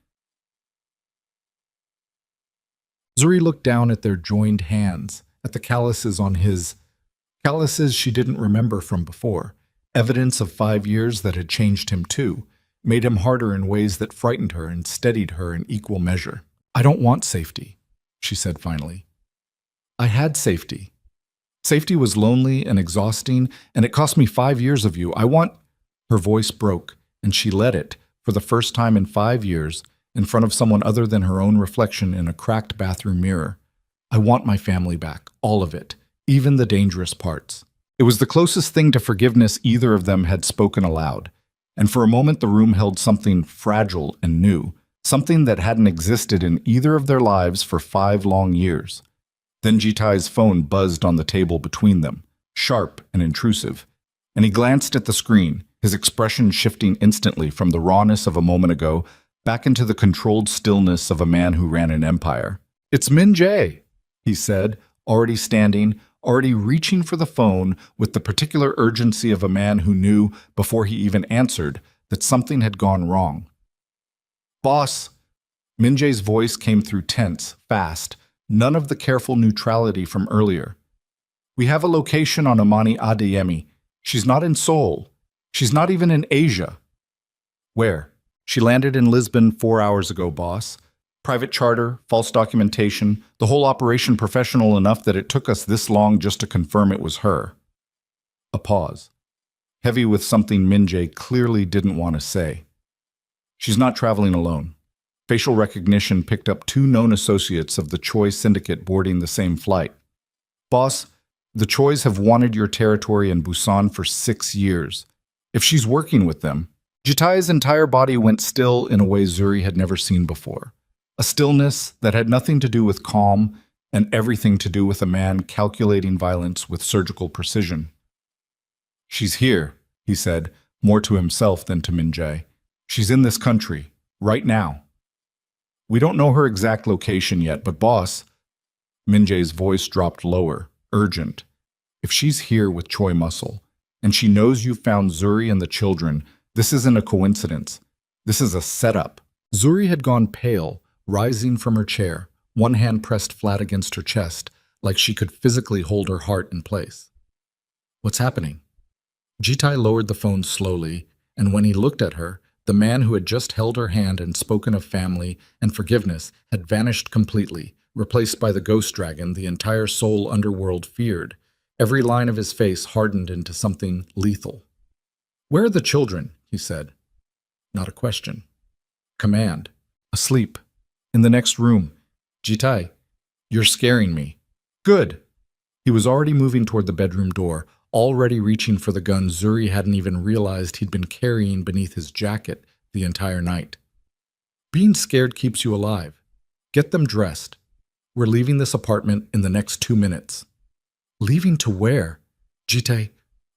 A: Zuri looked down at their joined hands, at the calluses on his, calluses she didn't remember from before, evidence of 5 years that had changed him too, made him harder in ways that frightened her and steadied her in equal measure. I don't want safety, she said finally. I had safety. Safety was lonely and exhausting, and it cost me 5 years of you. I want... Her voice broke, and she let it, for the first time in 5 years, in front of someone other than her own reflection in a cracked bathroom mirror. I want my family back, all of it, even the dangerous parts. It was the closest thing to forgiveness either of them had spoken aloud, and for a moment the room held something fragile and new, something that hadn't existed in either of their lives for 5 long years. Then Jitai's phone buzzed on the table between them, sharp and intrusive, and he glanced at the screen, his expression shifting instantly from the rawness of a moment ago back into the controlled stillness of a man who ran an empire. "It's Min Jae," he said, already standing, already reaching for the phone with the particular urgency of a man who knew, before he even answered, that something had gone wrong. "Boss." Min Jae's voice came through tense, fast, none of the careful neutrality from earlier. "We have a location on Amani Adeyemi. She's not in Seoul. She's not even in Asia." "Where?" "She landed in Lisbon 4 hours ago, boss. Private charter, false documentation, the whole operation professional enough that it took us this long just to confirm it was her." A pause, heavy with something Min Jae clearly didn't want to say. "She's not traveling alone." Facial recognition picked up 2 known associates of the Choi syndicate boarding the same flight. "Boss, the Chois have wanted your territory in Busan for 6 years. If she's working with them..." Jitai's entire body went still in a way Zuri had never seen before. A stillness that had nothing to do with calm and everything to do with a man calculating violence with surgical precision. "She's here," he said, more to himself than to Min Jae. "She's in this country, right now. We don't know her exact location yet, but boss..." Min Jae's voice dropped lower, urgent. "If she's here with Choi Muscle, and she knows you found Zuri and the children, this isn't a coincidence. This is a setup." Zuri had gone pale, rising from her chair, one hand pressed flat against her chest, like she could physically hold her heart in place. "What's happening?" Jitai lowered the phone slowly, and when he looked at her, the man who had just held her hand and spoken of family and forgiveness had vanished completely, replaced by the ghost dragon the entire Seoul underworld feared. Every line of his face hardened into something lethal. "Where are the children?" he said. Not a question. Command. "Asleep. In the next room. Jitai, you're scaring me." "Good." He was already moving toward the bedroom door, already reaching for the gun Zuri hadn't even realized he'd been carrying beneath his jacket the entire night. "Being scared keeps you alive. Get them dressed. We're leaving this apartment in the next 2 minutes." "Leaving to where?" "Jitai,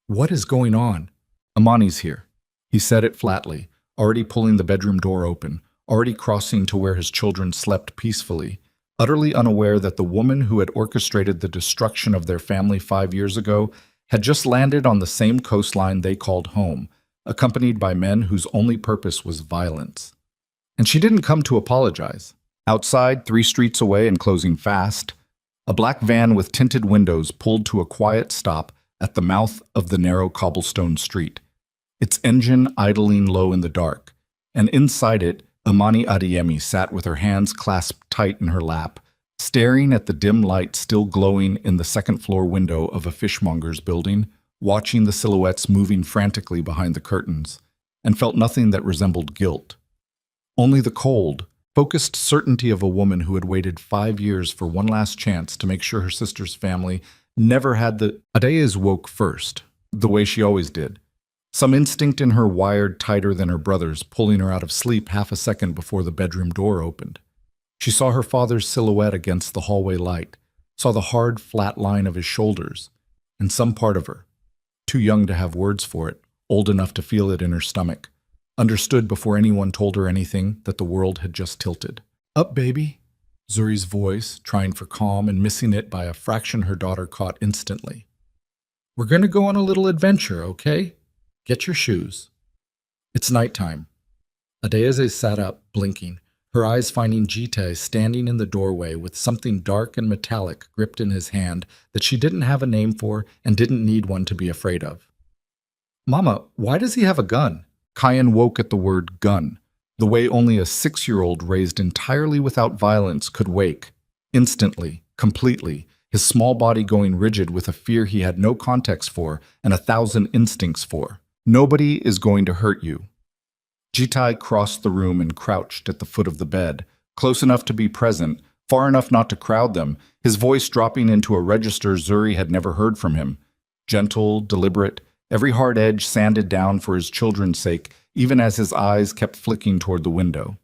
A: what is going on?" "Amani's here." He said it flatly, already pulling the bedroom door open, already crossing to where his children slept peacefully, utterly unaware that the woman who had orchestrated the destruction of their family 5 years ago had just landed on the same coastline they called home, accompanied by men whose only purpose was violence. And she didn't come to apologize. Outside, 3 streets away and closing fast, a black van with tinted windows pulled to a quiet stop at the mouth of the narrow cobblestone street, its engine idling low in the dark, and inside it, Amani Adeyemi sat with her hands clasped tight in her lap, staring at the dim light still glowing in the second-floor window of a fishmonger's building, watching the silhouettes moving frantically behind the curtains, and felt nothing that resembled guilt. Only the cold, focused certainty of a woman who had waited 5 years for one last chance to make sure her sister's family never had the... Adeyes woke first, the way she always did. Some instinct in her wired tighter than her brother's, pulling her out of sleep half a second before the bedroom door opened. She saw her father's silhouette against the hallway light, saw the hard, flat line of his shoulders, and some part of her, too young to have words for it, old enough to feel it in her stomach, understood before anyone told her anything that the world had just tilted. "Up, baby," Zuri's voice, trying for calm and missing it by a fraction her daughter caught instantly. "We're going to go on a little adventure, okay? Get your shoes." It's nighttime. Adeyeze sat up, blinking, her eyes finding Jite standing in the doorway with something dark and metallic gripped in his hand that she didn't have a name for and didn't need one to be afraid of. "Mama, why does he have a gun?" Kayan woke at the word gun, the way only a 6-year-old raised entirely without violence could wake. Instantly, completely, his small body going rigid with a fear he had no context for and 1,000 instincts for. "Nobody is going to hurt you." Jitai crossed the room and crouched at the foot of the bed, close enough to be present, far enough not to crowd them, his voice dropping into a register Zuri had never heard from him. Gentle, deliberate, every hard edge sanded down for his children's sake, even as his eyes kept flicking toward the window.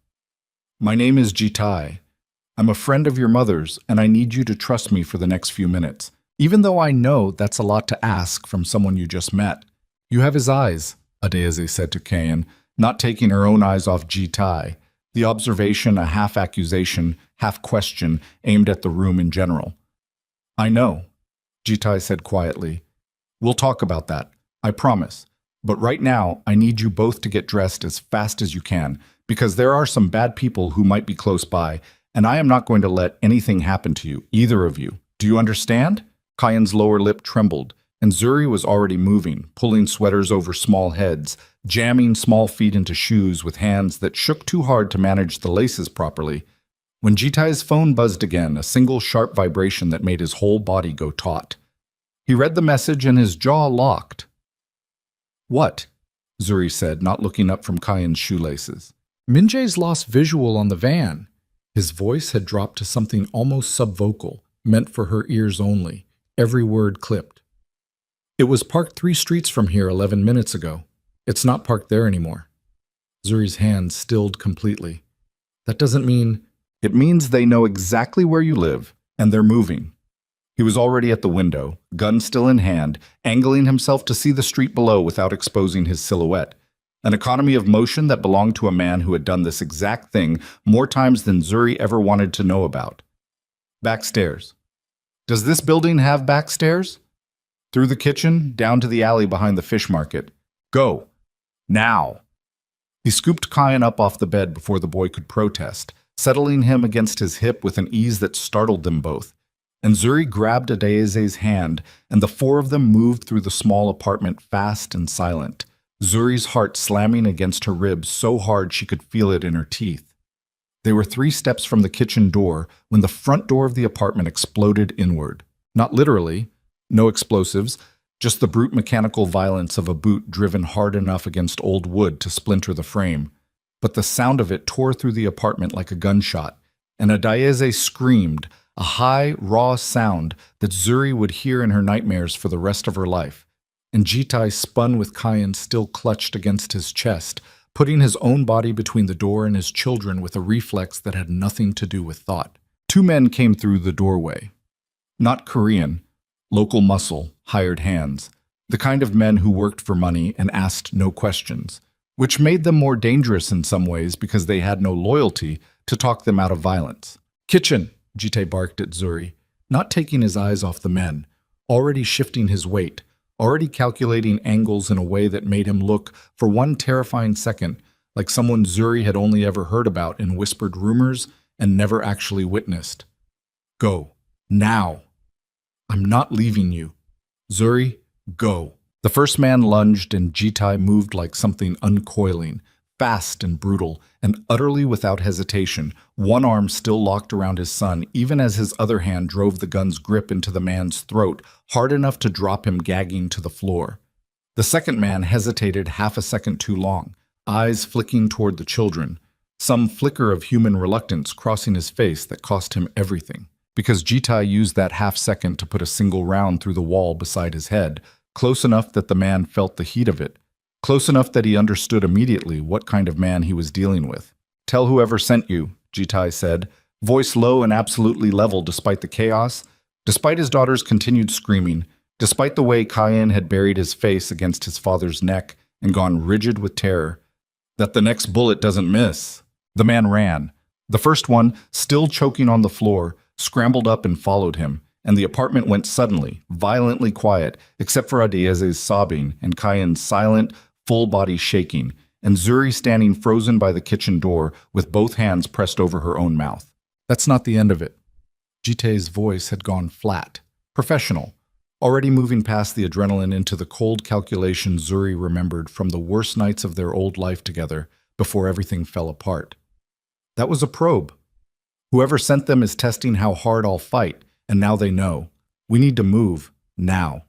A: "My name is Jitai. I'm a friend of your mother's, and I need you to trust me for the next few minutes, even though I know that's a lot to ask from someone you just met." "You have his eyes," Adeyeze said to Kayan, not taking her own eyes off Jitai, the observation a half-accusation, half-question aimed at the room in general. "I know," Jitai said quietly. "We'll talk about that, I promise. But right now, I need you both to get dressed as fast as you can, because there are some bad people who might be close by, and I am not going to let anything happen to you, either of you. Do you understand?" Kayan's lower lip trembled, and Zuri was already moving, pulling sweaters over small heads, jamming small feet into shoes with hands that shook too hard to manage the laces properly. When Jitai's phone buzzed again, a single sharp vibration that made his whole body go taut. He read the message and his jaw locked. "What?" Zuri said, not looking up from Kayan's shoelaces. "Minjae's lost visual on the van." His voice had dropped to something almost subvocal, meant for her ears only, every word clipped. "It was parked 3 streets from here 11 minutes ago. It's not parked there anymore." Zuri's hand stilled completely. "That doesn't mean—" "It means they know exactly where you live, and they're moving." He was already at the window, gun still in hand, angling himself to see the street below without exposing his silhouette. An economy of motion that belonged to a man who had done this exact thing more times than Zuri ever wanted to know about. "Backstairs." "Does this building have backstairs?" "Through the kitchen, down to the alley behind the fish market. Go. Now." He scooped Kayan up off the bed before the boy could protest, settling him against his hip with an ease that startled them both. And Zuri grabbed Adeyeze's hand, and the 4 of them moved through the small apartment fast and silent, Zuri's heart slamming against her ribs so hard she could feel it in her teeth. They were 3 steps from the kitchen door when the front door of the apartment exploded inward. Not literally, no explosives, just the brute mechanical violence of a boot driven hard enough against old wood to splinter the frame. But the sound of it tore through the apartment like a gunshot, and Adeyeze screamed, a high, raw sound that Zuri would hear in her nightmares for the rest of her life. And Jitai spun with Kayan still clutched against his chest, putting his own body between the door and his children with a reflex that had nothing to do with thought. 2 men came through the doorway. Not Korean, local muscle, hired hands, the kind of men who worked for money and asked no questions, which made them more dangerous in some ways because they had no loyalty to talk them out of violence. "Kitchen," Jite barked at Zuri, not taking his eyes off the men, already shifting his weight, already calculating angles in a way that made him look, for one terrifying second, like someone Zuri had only ever heard about in whispered rumors and never actually witnessed. "Go. Now. I'm not leaving you. Zuri, go." The first man lunged and Jitai moved like something uncoiling, fast and brutal, and utterly without hesitation, one arm still locked around his son even as his other hand drove the gun's grip into the man's throat, hard enough to drop him gagging to the floor. The second man hesitated half a second too long, eyes flicking toward the children, some flicker of human reluctance crossing his face that cost him everything. Because Jitai used that half-second to put a single round through the wall beside his head, close enough that the man felt the heat of it, close enough that he understood immediately what kind of man he was dealing with. "Tell whoever sent you," Jitai said, voice low and absolutely level despite the chaos. Despite his daughter's continued screaming, despite the way Cayenne had buried his face against his father's neck and gone rigid with terror, that the next bullet doesn't miss. The man ran. The first one, still choking on the floor, scrambled up and followed him, and the apartment went suddenly, violently quiet, except for Adieze's sobbing and Cayenne's silent, full body shaking, and Zuri standing frozen by the kitchen door with both hands pressed over her own mouth. That's not the end of it. Jitai's voice had gone flat, professional, already moving past the adrenaline into the cold calculation Zuri remembered from the worst nights of their old life together before everything fell apart. That was a probe. Whoever sent them is testing how hard I'll fight, and now they know. We need to move, now.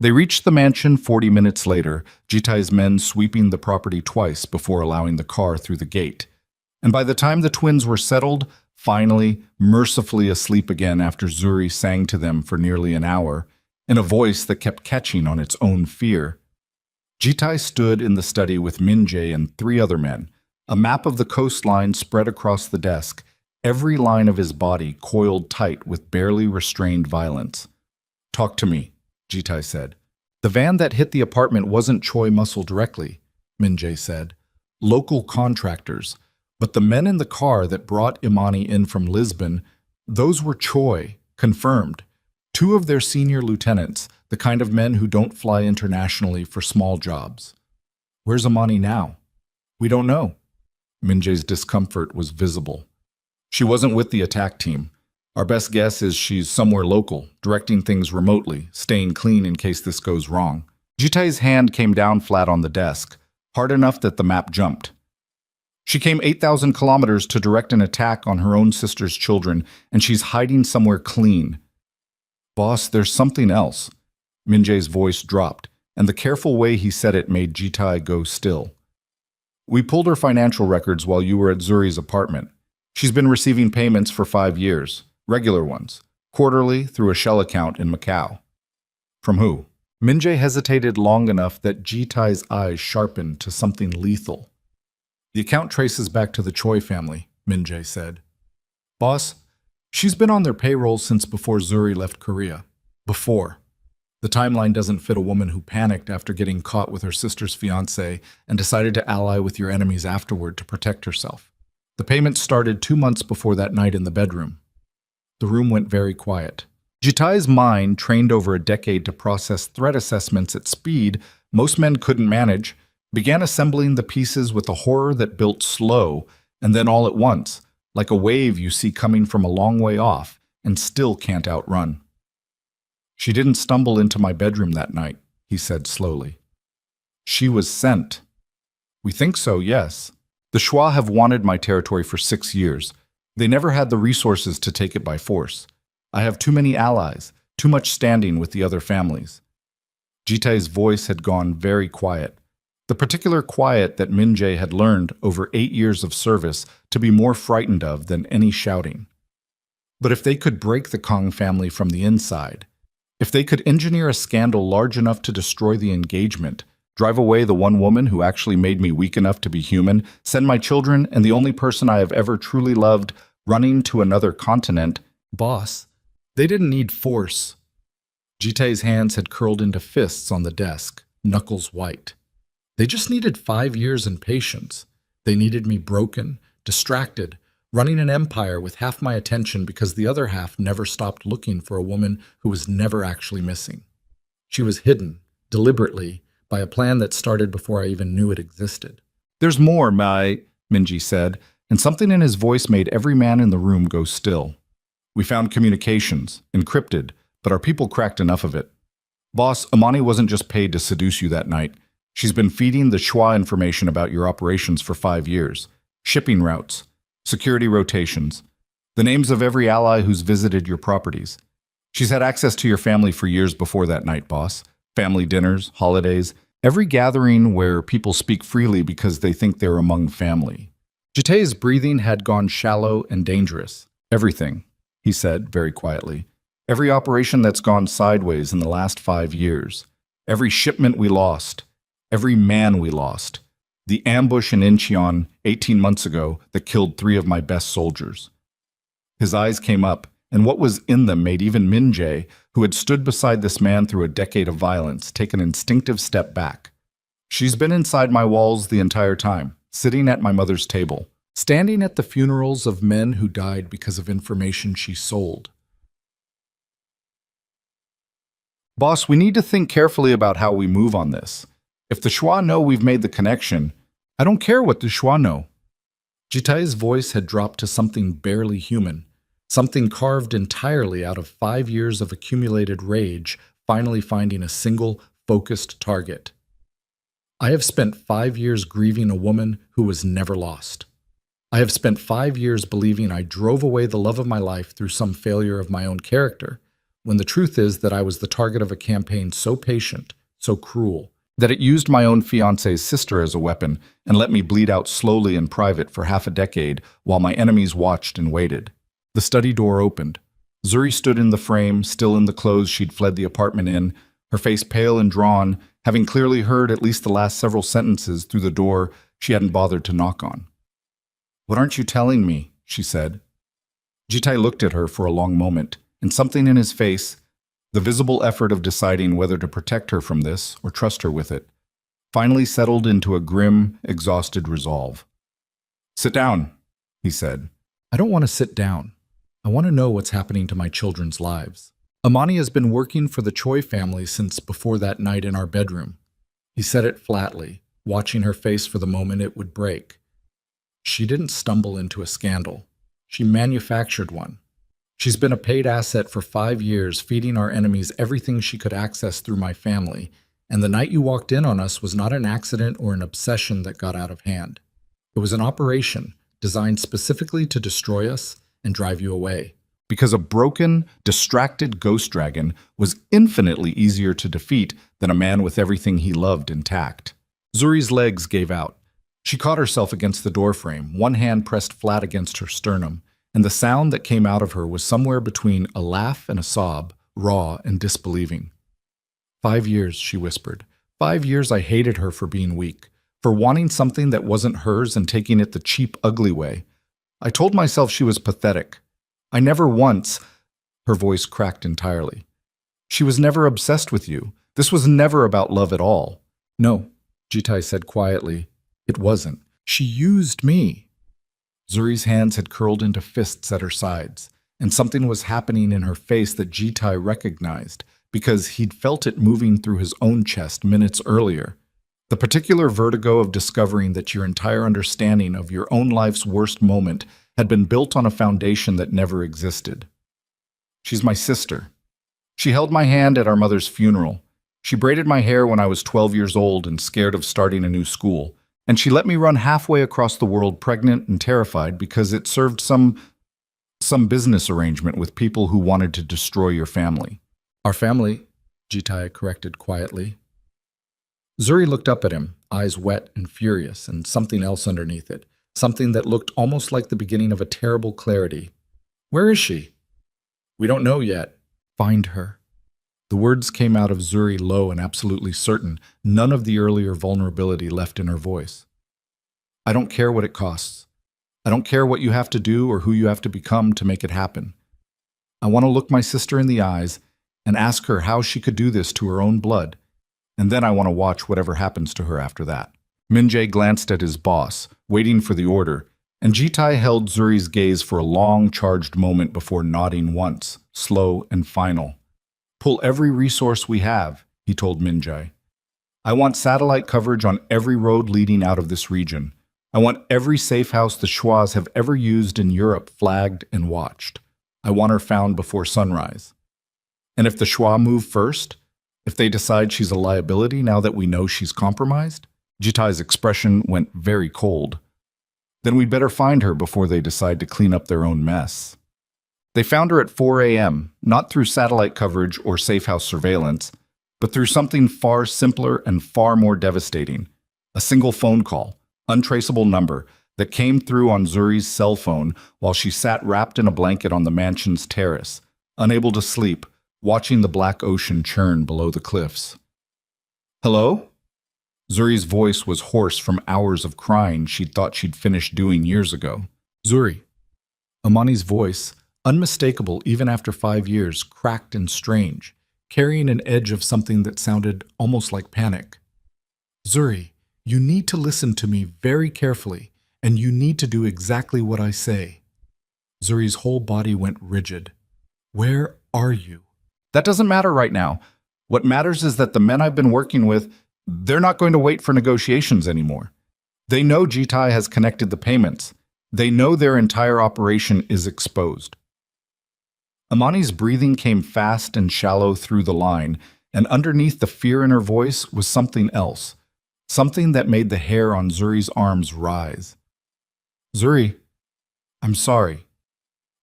A: They reached the mansion 40 minutes later, Jitai's men sweeping the property twice before allowing the car through the gate. And by the time the twins were settled, finally, mercifully asleep again after Zuri sang to them for nearly an hour, in a voice that kept catching on its own fear, Jitai stood in the study with Minjae and 3 other men, a map of the coastline spread across the desk, every line of his body coiled tight with barely restrained violence. "Talk to me," Jitai said. "The van that hit the apartment wasn't Choi Muscle directly," Minjae said. "Local contractors. But the men in the car that brought Imani in from Lisbon, those were Choi, confirmed. 2 of their senior lieutenants, the kind of men who don't fly internationally for small jobs. Where's Imani now? We don't know." Minjae's discomfort was visible. "She wasn't with the attack team. Our best guess is she's somewhere local, directing things remotely, staying clean in case this goes wrong." Jitai's hand came down flat on the desk, hard enough that the map jumped. "She came 8,000 kilometers to direct an attack on her own sister's children, and she's hiding somewhere clean." "Boss, there's something else." Minjae's voice dropped, and the careful way he said it made Jitai go still. "We pulled her financial records while you were at Zuri's apartment. She's been receiving payments for 5 years, regular ones, quarterly through a shell account in Macau." "From who?" Minjae hesitated long enough that Jitai's eyes sharpened to something lethal. "The account traces back to the Choi family," Minjae said. "Boss, she's been on their payroll since before Zuri left Korea. Before. The timeline doesn't fit a woman who panicked after getting caught with her sister's fiancé and decided to ally with your enemies afterward to protect herself. The payments started 2 months before that night in the bedroom." The room went very quiet. Jitai's mind, trained over a decade to process threat assessments at speed most men couldn't manage, began assembling the pieces with a horror that built slow, and then all at once, like a wave you see coming from a long way off and still can't outrun. "She didn't stumble into my bedroom that night," he said slowly. "She was sent." "We think so, yes. The Shwa have wanted my territory for 6 years. They never had the resources to take it by force. I have too many allies, too much standing with the other families." Jitai's voice had gone very quiet. The particular quiet that Minjae had learned over 8 years of service to be more frightened of than any shouting. But if they could break the Kong family from the inside, if they could engineer a scandal large enough to destroy the engagement, drive away the one woman who actually made me weak enough to be human, send my children and the only person I have ever truly loved running to another continent, boss, they didn't need force. Jitai's hands had curled into fists on the desk, knuckles white. They just needed 5 years and patience. They needed me broken, distracted, running an empire with half my attention because the other half never stopped looking for a woman who was never actually missing. She was hidden, deliberately, by a plan that started before I even knew it existed. "There's more, Minji said, and something in his voice made every man in the room go still. "We found communications, encrypted, but our people cracked enough of it. Boss, Imani wasn't just paid to seduce you that night. She's been feeding the Shwa information about your operations for 5 years. Shipping routes, security rotations, the names of every ally who's visited your properties. She's had access to your family for years before that night, boss. Family dinners, holidays, every gathering where people speak freely because they think they're among family." Jitai's breathing had gone shallow and dangerous. "Everything," he said very quietly. "Every operation that's gone sideways in the last 5 years. Every shipment we lost. Every man we lost. The ambush in Incheon 18 months ago that killed 3 of my best soldiers." His eyes came up, and what was in them made even Min-jae, who had stood beside this man through a decade of violence, take an instinctive step back. She's been inside my walls the entire time, sitting at my mother's table, standing at the funerals of men who died because of information she sold. Boss, we need to think carefully about how we move on this. If the Shua know we've made the connection, I don't care what the Shua know. Jitai's voice had dropped to something barely human, something carved entirely out of 5 years of accumulated rage, finally finding a single, focused target. I have spent 5 years grieving a woman who was never lost. I have spent 5 years believing I drove away the love of my life through some failure of my own character, when the truth is that I was the target of a campaign so patient, so cruel, that it used my own fiancé's sister as a weapon and let me bleed out slowly in private for half a decade while my enemies watched and waited. The study door opened. Zuri stood in the frame, still in the clothes she'd fled the apartment in, her face pale and drawn, having clearly heard at least the last several sentences through the door she hadn't bothered to knock on. "What aren't you telling me?" she said. Jitai looked at her for a long moment, and something in his face, the visible effort of deciding whether to protect her from this or trust her with it, finally settled into a grim, exhausted resolve. "Sit down," he said. "I don't want to sit down. I want to know what's happening to my children's lives. Amani has been working for the Choi family since before that night in our bedroom." He said it flatly, watching her face for the moment it would break. She didn't stumble into a scandal. She manufactured one. She's been a paid asset for 5 years, feeding our enemies everything she could access through my family, and the night you walked in on us was not an accident or an obsession that got out of hand. It was an operation designed specifically to destroy us and drive you away. Because a broken, distracted ghost dragon was infinitely easier to defeat than a man with everything he loved intact. Zuri's legs gave out. She caught herself against the doorframe, one hand pressed flat against her sternum, and the sound that came out of her was somewhere between a laugh and a sob, raw and disbelieving. 5 years, she whispered. 5 years I hated her for being weak, for wanting something that wasn't hers and taking it the cheap, ugly way. I told myself she was pathetic. I never once— Her voice cracked entirely. "She was never obsessed with you. This was never about love at all." "No," Jitai said quietly. "It wasn't. She used me." Zuri's hands had curled into fists at her sides, and something was happening in her face that Jitai recognized, because he'd felt it moving through his own chest minutes earlier. The particular vertigo of discovering that your entire understanding of your own life's worst moment had been built on a foundation that never existed. "She's my sister. She held my hand at our mother's funeral. She braided my hair when I was 12 years old and scared of starting a new school. And she let me run halfway across the world pregnant and terrified because it served some business arrangement with people who wanted to destroy your family." "Our family," Jitai corrected quietly. Zuri looked up at him, eyes wet and furious, and something else underneath it, something that looked almost like the beginning of a terrible clarity. "Where is she?" "We don't know yet." "Find her." The words came out of Zuri low and absolutely certain, none of the earlier vulnerability left in her voice. "I don't care what it costs. I don't care what you have to do or who you have to become to make it happen. I want to look my sister in the eyes and ask her how she could do this to her own blood, and then I want to watch whatever happens to her after that." Min-jae glanced at his boss, waiting for the order, and Jitai held Zuri's gaze for a long, charged moment before nodding once, slow and final. "Pull every resource we have," he told Min-jae. "I want satellite coverage on every road leading out of this region. I want every safe house the Shuas have ever used in Europe flagged and watched. I want her found before sunrise. And if the Shua move first, if they decide she's a liability now that we know she's compromised," Jitai's expression went very cold, "then we'd better find her before they decide to clean up their own mess." They found her at 4 a.m., not through satellite coverage or safe house surveillance, but through something far simpler and far more devastating. A single phone call, untraceable number, that came through on Zuri's cell phone while she sat wrapped in a blanket on the mansion's terrace, unable to sleep, watching the black ocean churn below the cliffs. "Hello?" Zuri's voice was hoarse from hours of crying she'd thought she'd finished doing years ago. "Zuri." Amani's voice, unmistakable even after 5 years, cracked and strange, carrying an edge of something that sounded almost like panic. Zuri, you need to listen to me very carefully, and you need to do exactly what I say. Zuri's whole body went rigid. Where are you? That doesn't matter right now. What matters is that the men I've been working with, they're not going to wait for negotiations anymore. They know Jitai has connected the payments. They know their entire operation is exposed. Amani's breathing came fast and shallow through the line, and underneath the fear in her voice was something else, something that made the hair on Zuri's arms rise. Zuri, I'm sorry.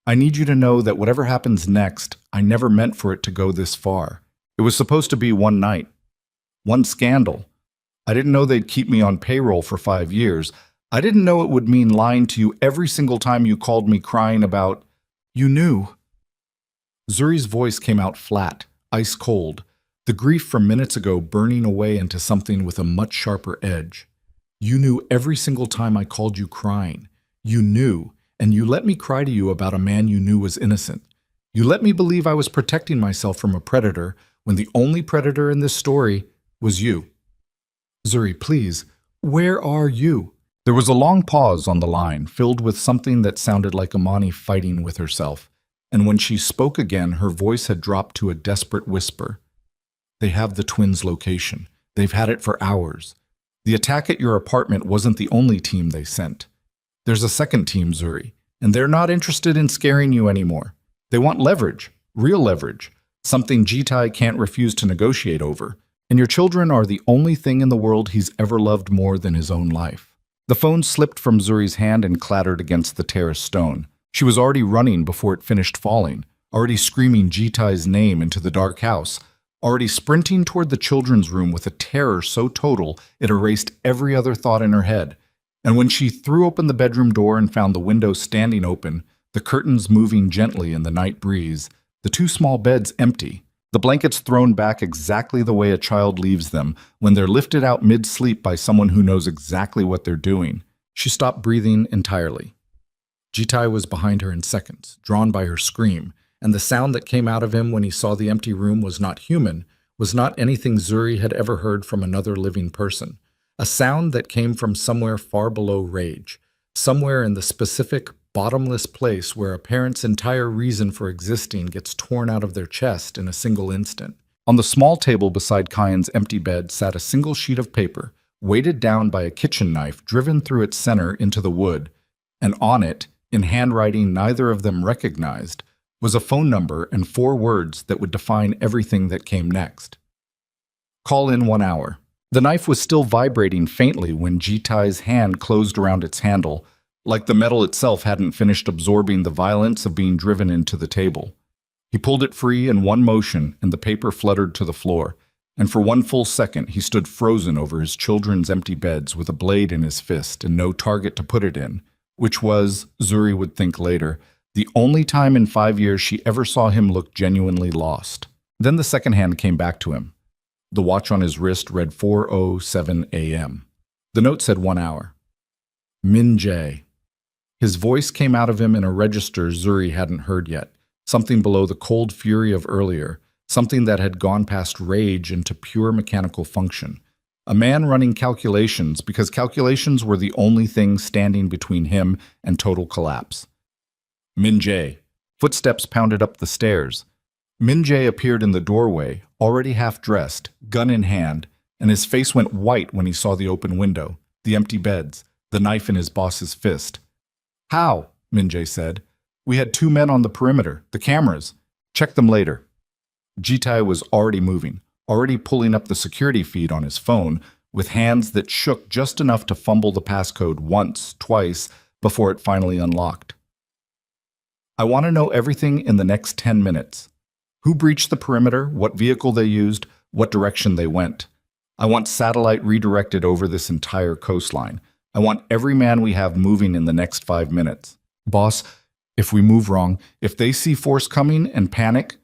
A: I need you to know that whatever happens next, I never meant for it to go this far. It was supposed to be one night, one scandal. I didn't know they'd keep me on payroll for 5 years. I didn't know it would mean lying to you every single time you called me crying about, you knew. Zuri's voice came out flat, ice cold, the grief from minutes ago burning away into something with a much sharper edge. You knew every single time I called you crying. You knew, and you let me cry to you about a man you knew was innocent. You let me believe I was protecting myself from a predator when the only predator in this story was you. Zuri, please, where are you? There was a long pause on the line, filled with something that sounded like Amani fighting with herself, and when she spoke again, her voice had dropped to a desperate whisper. They have the twins' location. They've had it for hours. The attack at your apartment wasn't the only team they sent. There's a second team, Zuri, and they're not interested in scaring you anymore. They want leverage, real leverage, something Jitai can't refuse to negotiate over, and your children are the only thing in the world he's ever loved more than his own life. The phone slipped from Zuri's hand and clattered against the terrace stone. She was already running before it finished falling, already screaming Jitai's name into the dark house, already sprinting toward the children's room with a terror so total it erased every other thought in her head. And when she threw open the bedroom door and found the window standing open, the curtains moving gently in the night breeze, the 2 small beds empty, the blankets thrown back exactly the way a child leaves them when they're lifted out mid-sleep by someone who knows exactly what they're doing, she stopped breathing entirely. Jitai was behind her in seconds, drawn by her scream, and the sound that came out of him when he saw the empty room was not human, was not anything Zuri had ever heard from another living person. A sound that came from somewhere far below rage, somewhere in the specific, bottomless place where a parent's entire reason for existing gets torn out of their chest in a single instant. On the small table beside Kyan's empty bed sat a single sheet of paper, weighted down by a kitchen knife driven through its center into the wood, and on it, in handwriting neither of them recognized, was a phone number and 4 words that would define everything that came next. Call in 1 hour. The knife was still vibrating faintly when Jitai's hand closed around its handle, like the metal itself hadn't finished absorbing the violence of being driven into the table. He pulled it free in one motion, and the paper fluttered to the floor, and for 1 full second he stood frozen over his children's empty beds with a blade in his fist and no target to put it in, which was, Zuri would think later, the only time in 5 years she ever saw him look genuinely lost. Then the second hand came back to him. The watch on his wrist read 4:07 a.m. The note said 1 hour. Min Jae. His voice came out of him in a register Zuri hadn't heard yet, something below the cold fury of earlier, something that had gone past rage into pure mechanical function. A man running calculations because calculations were the only thing standing between him and total collapse. Min Jae. Footsteps pounded up the stairs. Min Jae appeared in the doorway, already half-dressed, gun in hand, and his face went white when he saw the open window, the empty beds, the knife in his boss's fist. How? Min Jae said. We had 2 men on the perimeter, the cameras. Check them later. Jitai was already moving, already pulling up the security feed on his phone, with hands that shook just enough to fumble the passcode once, twice, before it finally unlocked. I want to know everything in the next 10 minutes. Who breached the perimeter, what vehicle they used, what direction they went. I want satellite redirected over this entire coastline. I want every man we have moving in the next 5 minutes. Boss, if we move wrong, if they see force coming and panic,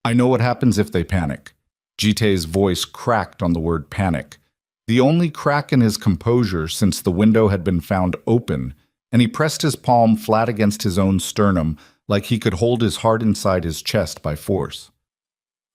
A: I know what happens if they panic. Jitai's voice cracked on the word panic. The only crack in his composure since the window had been found open, and he pressed his palm flat against his own sternum, like he could hold his heart inside his chest by force.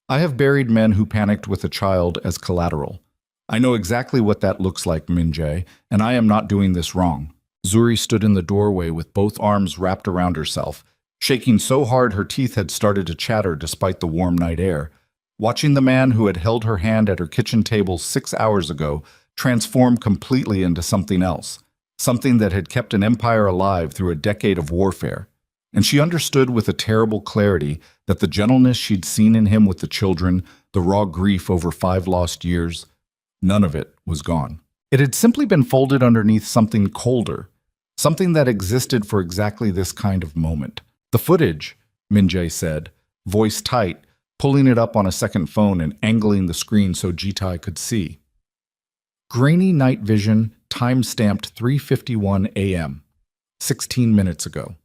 A: I have buried men who panicked with a child as collateral. I know exactly what that looks like, Min-jae, and I am not doing this wrong. Zuri stood in the doorway with both arms wrapped around herself, shaking so hard her teeth had started to chatter despite the warm night air, watching the man who had held her hand at her kitchen table 6 hours ago transform completely into something else, something that had kept an empire alive through a decade of warfare. And she understood with a terrible clarity that the gentleness she'd seen in him with the children, the raw grief over 5 lost years, none of it was gone. It had simply been folded underneath something colder, something that existed for exactly this kind of moment. The footage, Min-jae said, voice tight, pulling it up on a second phone and angling the screen so Jitai could see. Grainy night vision, time-stamped 3:51 a.m., 16 minutes ago.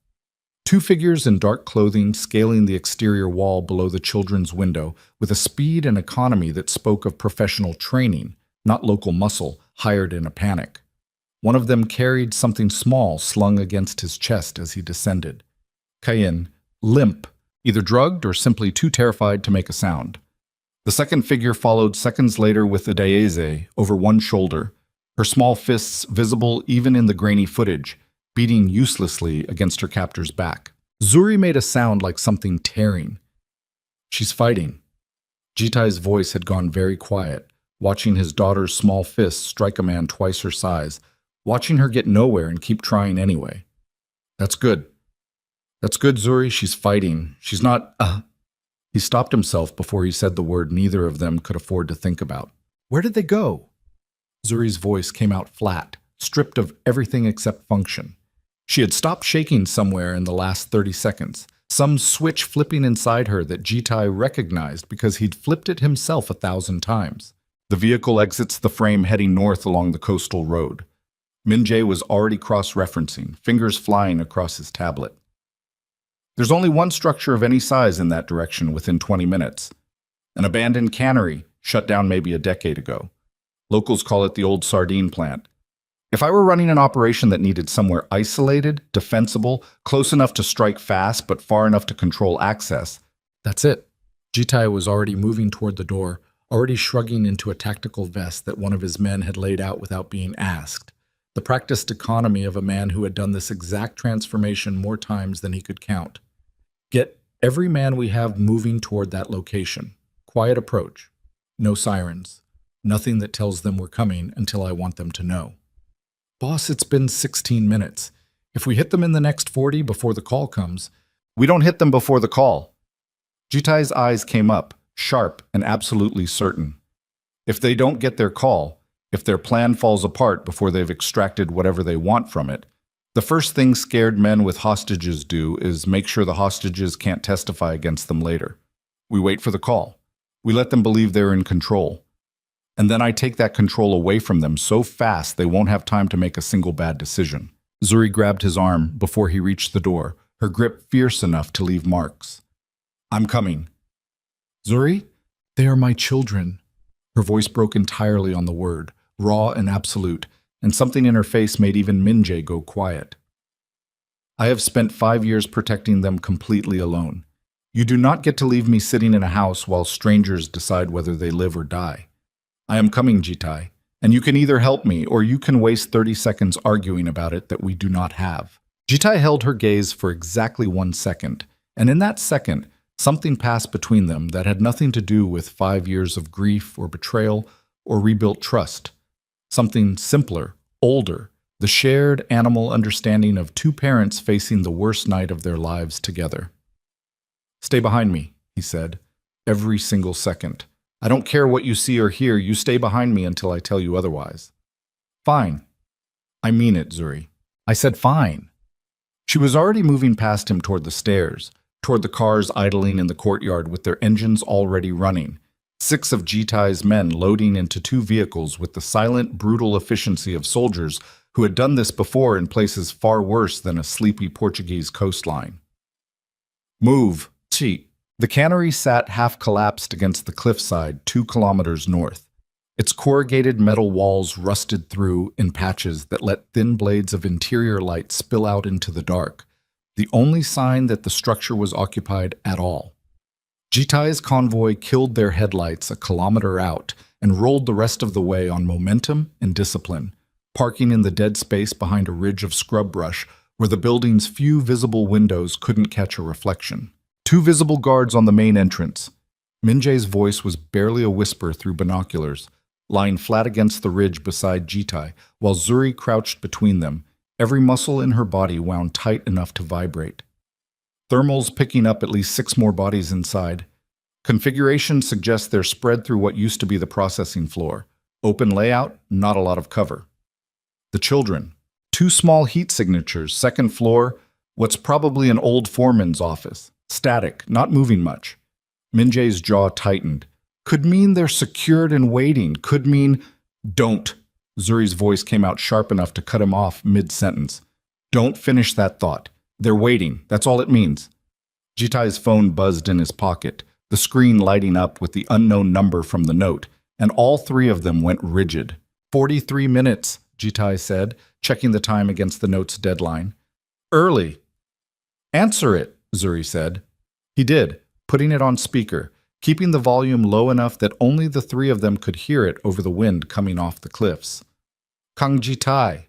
A: 2 figures in dark clothing scaling the exterior wall below the children's window with a speed and economy that spoke of professional training, not local muscle, hired in a panic. One of them carried something small slung against his chest as he descended. Kayin, limp, either drugged or simply too terrified to make a sound. The second figure followed seconds later with a daeze over one shoulder, her small fists visible even in the grainy footage, beating uselessly against her captor's back. Zuri made a sound like something tearing. She's fighting. Jitai's voice had gone very quiet, watching his daughter's small fists strike a man twice her size, watching her get nowhere and keep trying anyway. That's good. That's good, Zuri. She's fighting. She's not, He stopped himself before he said the word neither of them could afford to think about. Where did they go? Zuri's voice came out flat, stripped of everything except function. She had stopped shaking somewhere in the last 30 seconds, some switch flipping inside her that Jitai recognized because he'd flipped it himself 1,000 times. The vehicle exits the frame heading north along the coastal road. Min-jae was already cross-referencing, fingers flying across his tablet. There's only one structure of any size in that direction within 20 minutes. An abandoned cannery, shut down maybe a decade ago. Locals call it the old sardine plant. If I were running an operation that needed somewhere isolated, defensible, close enough to strike fast but far enough to control access, that's it. Jitai was already moving toward the door, already shrugging into a tactical vest that one of his men had laid out without being asked. The practiced economy of a man who had done this exact transformation more times than he could count. Get every man we have moving toward that location. Quiet approach. No sirens. Nothing that tells them we're coming until I want them to know. Boss, it's been 16 minutes. If we hit them in the next 40 before the call comes, we don't hit them before the call. Jitai's eyes came up, sharp and absolutely certain. If they don't get their call, if their plan falls apart before they've extracted whatever they want from it, the first thing scared men with hostages do is make sure the hostages can't testify against them later. We wait for the call. We let them believe they're in control. And then I take that control away from them so fast they won't have time to make a single bad decision. Zuri grabbed his arm before he reached the door, her grip fierce enough to leave marks. I'm coming. Zuri? They are my children. Her voice broke entirely on the word, raw and absolute, and something in her face made even Min-jae go quiet. I have spent 5 years protecting them completely alone. You do not get to leave me sitting in a house while strangers decide whether they live or die. I am coming, Jitai, and you can either help me or you can waste 30 seconds arguing about it that we do not have. Jitai held her gaze for exactly 1 second, and in that second, something passed between them that had nothing to do with 5 years of grief or betrayal or rebuilt trust. Something simpler, older, the shared animal understanding of 2 parents facing the worst night of their lives together. Stay behind me, he said, every single second. I don't care what you see or hear, you stay behind me until I tell you otherwise. Fine. I mean it, Zuri. I said fine. She was already moving past him toward the stairs, toward the cars idling in the courtyard with their engines already running. 6 of Jitai's men loading into 2 vehicles with the silent, brutal efficiency of soldiers who had done this before in places far worse than a sleepy Portuguese coastline. Move, cheat. The cannery sat half-collapsed against the cliffside 2 kilometers north. Its corrugated metal walls rusted through in patches that let thin blades of interior light spill out into the dark. the only sign that the structure was occupied at all. Jitai's convoy killed their headlights a kilometer out and rolled the rest of the way on momentum and discipline, parking in the dead space behind a ridge of scrub brush where the building's few visible windows couldn't catch a reflection. 2 visible guards on the main entrance. Minjae's voice was barely a whisper through binoculars, lying flat against the ridge beside Jitai, while Zuri crouched between them, every muscle in her body wound tight enough to vibrate. Thermals picking up at least 6 more bodies inside. Configuration suggests they're spread through what used to be the processing floor. Open layout, not a lot of cover. The children. 2 small heat signatures, 2nd floor, what's probably an old foreman's office. Static, not moving much. Minjae's jaw tightened. Could mean they're secured and waiting. Could mean, don't. Zuri's voice came out sharp enough to cut him off mid-sentence. Don't finish that thought. They're waiting. That's all it means. Jitai's phone buzzed in his pocket, the screen lighting up with the unknown number from the note, and all 3 of them went rigid. 43 minutes, Jitai said, checking the time against the note's deadline. Early. Answer it, Zuri said. He did, putting it on speaker, keeping the volume low enough that only the 3 of them could hear it over the wind coming off the cliffs. Kang Jitai.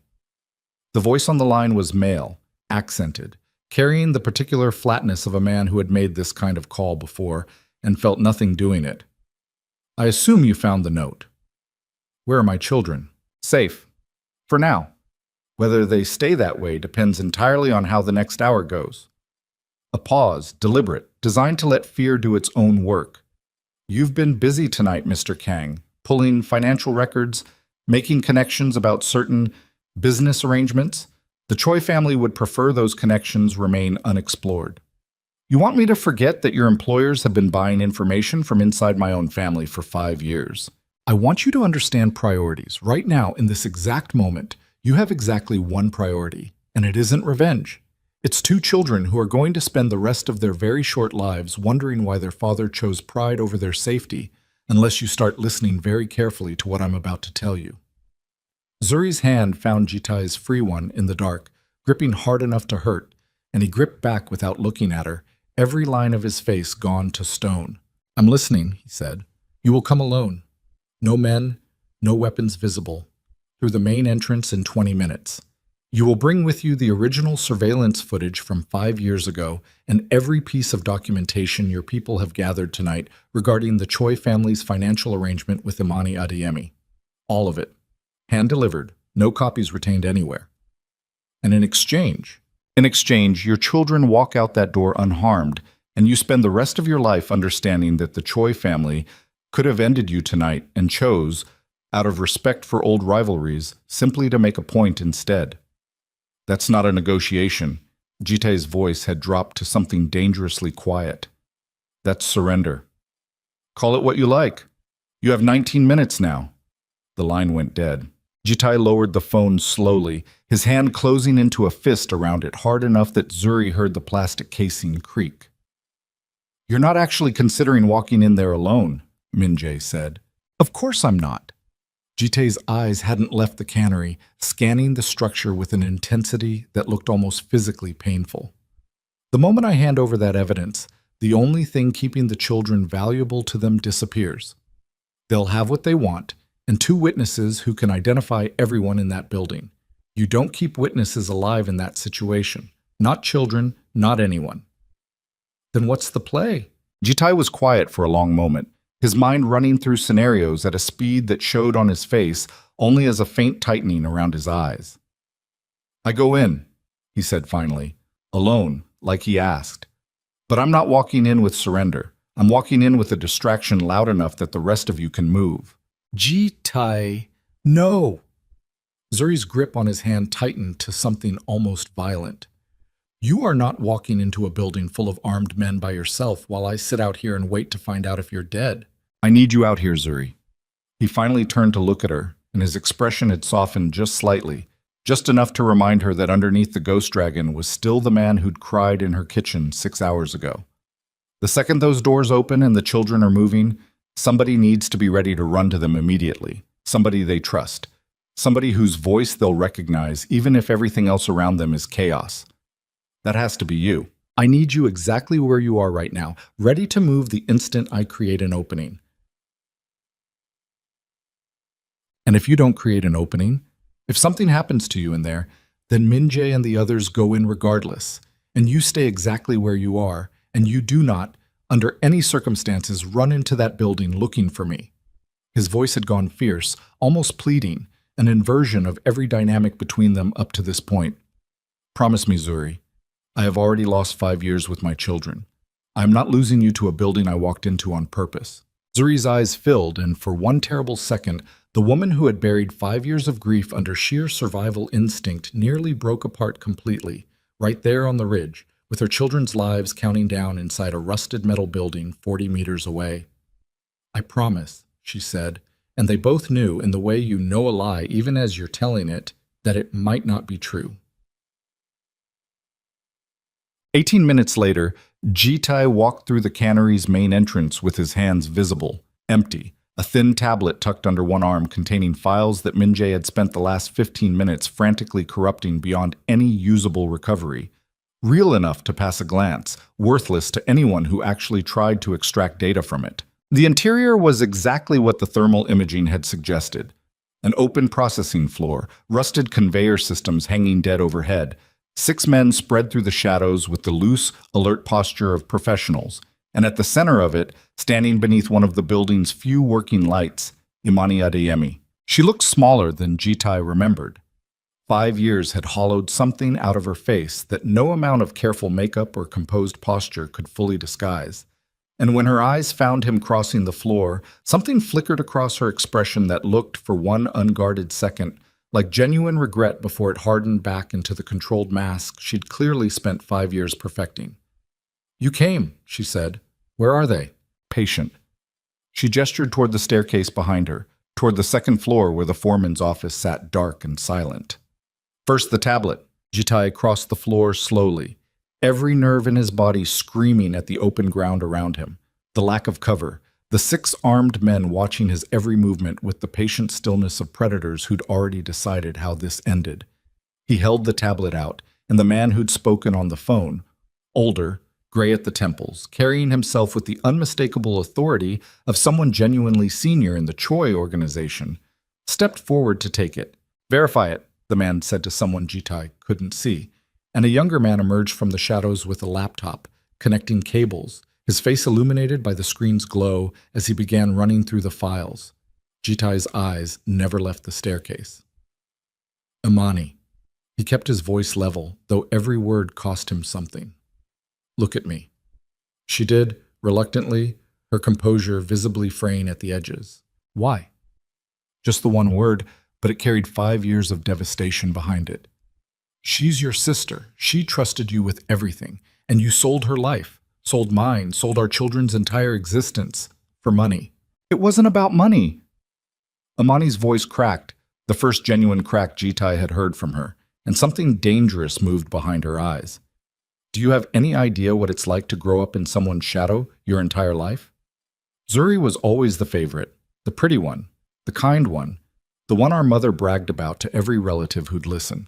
A: The voice on the line was male, accented, carrying the particular flatness of a man who had made this kind of call before and felt nothing doing it. I assume you found the note. Where are my children? Safe. For now. Whether they stay that way depends entirely on how the next hour goes. A pause, deliberate, designed to let fear do its own work. You've been busy tonight, Mr. Kang, pulling financial records, making connections about certain business arrangements. The Choi family would prefer those connections remain unexplored. You want me to forget that your employers have been buying information from inside my own family for 5 years? I want you to understand priorities. Right now, in this exact moment, you have exactly one priority, and it isn't revenge. It's 2 children who are going to spend the rest of their very short lives wondering why their father chose pride over their safety, unless you start listening very carefully to what I'm about to tell you. Zuri's hand found Jitai's free one in the dark, gripping hard enough to hurt, and he gripped back without looking at her, every line of his face gone to stone. I'm listening, he said. You will come alone. No men, no weapons visible. Through the main entrance in 20 minutes. You will bring with you the original surveillance footage from 5 years ago and every piece of documentation your people have gathered tonight regarding the Choi family's financial arrangement with Imani Adeyemi. All of it. Hand-delivered, no copies retained anywhere. And in exchange, your children walk out that door unharmed, and you spend the rest of your life understanding that the Choi family could have ended you tonight and chose, out of respect for old rivalries, simply to make a point instead. That's not a negotiation. Jitai's voice had dropped to something dangerously quiet. That's surrender. Call it what you like. You have 19 minutes now. The line went dead. Jitai lowered the phone slowly, his hand closing into a fist around it hard enough that Zuri heard the plastic casing creak. You're not actually considering walking in there alone, Minjae said. Of course I'm not. Jitai's eyes hadn't left the cannery, scanning the structure with an intensity that looked almost physically painful. The moment I hand over that evidence, the only thing keeping the children valuable to them disappears. They'll have what they want, and 2 witnesses who can identify everyone in that building. You don't keep witnesses alive in that situation. Not children, not anyone. Then what's the play? Jitai was quiet for a long moment, his mind running through scenarios at a speed that showed on his face only as a faint tightening around his eyes. I go in, he said finally, alone, like he asked. But I'm not walking in with surrender. I'm walking in with a distraction loud enough that the rest of you can move. Jitai, no! Zuri's grip on his hand tightened to something almost violent. You are not walking into a building full of armed men by yourself while I sit out here and wait to find out if you're dead. I need you out here, Zuri. He finally turned to look at her, and his expression had softened just slightly, just enough to remind her that underneath the ghost dragon was still the man who'd cried in her kitchen 6 hours ago. The second those doors open and the children are moving, somebody needs to be ready to run to them immediately, somebody they trust, somebody whose voice they'll recognize even if everything else around them is chaos. That has to be you. I need you exactly where you are right now, ready to move the instant I create an opening. And if you don't create an opening, if something happens to you in there, then Minjae and the others go in regardless, and you stay exactly where you are, and you do not, under any circumstances, run into that building looking for me. His voice had gone fierce, almost pleading, an inversion of every dynamic between them up to this point. Promise me, Zuri. I have already lost 5 years with my children. I am not losing you to a building I walked into on purpose. Zuri's eyes filled, and for one terrible second, the woman who had buried 5 years of grief under sheer survival instinct nearly broke apart completely, right there on the ridge, with her children's lives counting down inside a rusted metal building 40 meters away. I promise, she said, and they both knew, in the way you know a lie even as you're telling it, that it might not be true. 18 minutes later, Jitai walked through the cannery's main entrance with his hands visible, empty, a thin tablet tucked under one arm containing files that Minjae had spent the last 15 minutes frantically corrupting beyond any usable recovery. Real enough to pass a glance, worthless to anyone who actually tried to extract data from it. The interior was exactly what the thermal imaging had suggested. An open processing floor, rusted conveyor systems hanging dead overhead, 6 men spread through the shadows with the loose, alert posture of professionals, and at the center of it, standing beneath one of the building's few working lights, Imani Adeyemi. She looked smaller than Jitai remembered. 5 years had hollowed something out of her face that no amount of careful makeup or composed posture could fully disguise. And when her eyes found him crossing the floor, something flickered across her expression that looked, for one unguarded second, like genuine regret before it hardened back into the controlled mask she'd clearly spent 5 years perfecting. "You came," she said. "Where are they?" Patient. She gestured toward the staircase behind her, toward the second floor where the foreman's office sat dark and silent. First the tablet. Jitai crossed the floor slowly, every nerve in his body screaming at the open ground around him, the lack of cover, the 6 armed men watching his every movement with the patient stillness of predators who'd already decided how this ended. He held the tablet out, and the man who'd spoken on the phone, older, gray at the temples, carrying himself with the unmistakable authority of someone genuinely senior in the Choi organization, stepped forward to take it. "Verify it," the man said to someone Jitai couldn't see, and a younger man emerged from the shadows with a laptop, connecting cables, his face illuminated by the screen's glow as he began running through the files. Jitai's eyes never left the staircase. "Imani." He kept his voice level, though every word cost him something. "Look at me." She did, reluctantly, her composure visibly fraying at the edges. Why? Just the one word, but it carried 5 years of devastation behind it. "She's your sister. She trusted you with everything, and you sold her life, sold mine, sold our children's entire existence, for money." "It wasn't about money." Imani's voice cracked, the first genuine crack Jitai had heard from her, and something dangerous moved behind her eyes. "Do you have any idea what it's like to grow up in someone's shadow your entire life?" Zuri was always the favorite, the pretty one, the kind one, the one our mother bragged about to every relative who'd listen.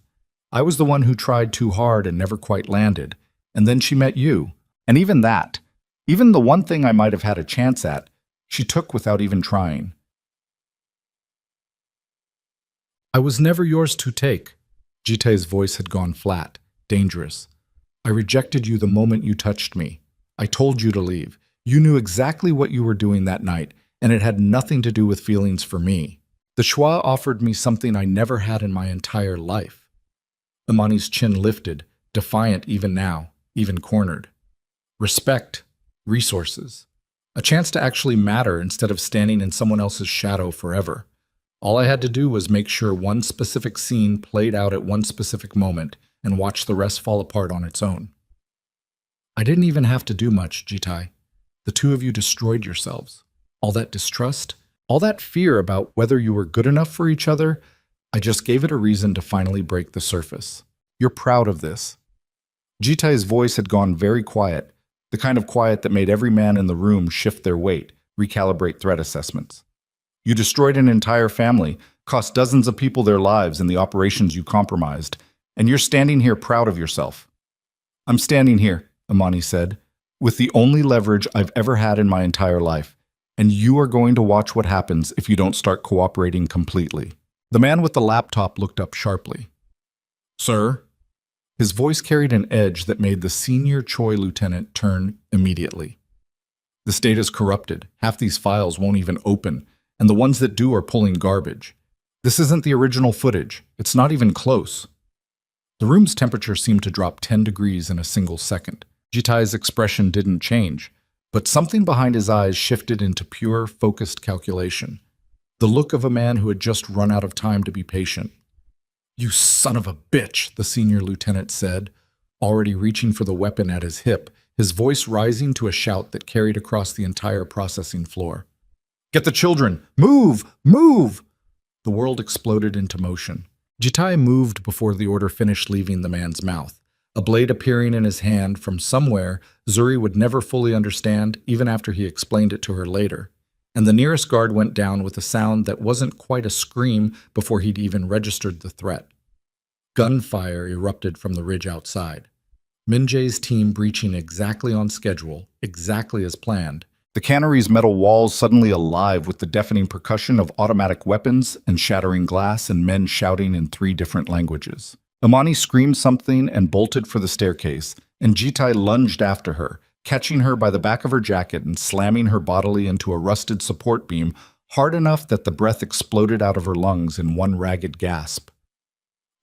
A: I was the one who tried too hard and never quite landed, and then she met you, and even that, even the one thing I might have had a chance at, she took without even trying. "I was never yours to take." Jitai's voice had gone flat, dangerous. "I rejected you the moment you touched me. I told you to leave. You knew exactly what you were doing that night, and it had nothing to do with feelings for me. The Shwa offered me something I never had in my entire life." Imani's chin lifted, defiant even now, even cornered. "Respect, resources, a chance to actually matter instead of standing in someone else's shadow forever. All I had to do was make sure one specific scene played out at one specific moment and watch the rest fall apart on its own. I didn't even have to do much, Jitai. The two of you destroyed yourselves. All that distrust, all that fear about whether you were good enough for each other, I just gave it a reason to finally break the surface. You're proud of this." Jitai's voice had gone very quiet, the kind of quiet that made every man in the room shift their weight, recalibrate threat assessments. "You destroyed an entire family, cost dozens of people their lives in the operations you compromised, and you're standing here proud of yourself." I'm standing here, Imani said, with the only leverage I've ever had in my entire life, and you are going to watch what happens if you don't start cooperating completely. The man with the laptop looked up sharply. Sir? His voice carried an edge that made the senior Choi lieutenant turn immediately. This data's corrupted. Half these files won't even open, and the ones that do are pulling garbage. This isn't the original footage. It's not even close. The room's temperature seemed to drop 10 degrees in a single second. Jitai's expression didn't change, but something behind his eyes shifted into pure, focused calculation. The look of a man who had just run out of time to be patient. You son of a bitch, the senior lieutenant said, already reaching for the weapon at his hip, his voice rising to a shout that carried across the entire processing floor. Get the children! Move! Move! The world exploded into motion. Jitai moved before the order finished leaving the man's mouth, a blade appearing in his hand from somewhere Zuri would never fully understand even after he explained it to her later. And the nearest guard went down with a sound that wasn't quite a scream before he'd even registered the threat. Gunfire erupted from the ridge outside. Min-jae's team breaching exactly on schedule, exactly as planned. The cannery's metal walls suddenly alive with the deafening percussion of automatic weapons and shattering glass and men shouting in 3 different languages. Imani screamed something and bolted for the staircase, and Jitai lunged after her, catching her by the back of her jacket and slamming her bodily into a rusted support beam hard enough that the breath exploded out of her lungs in one ragged gasp.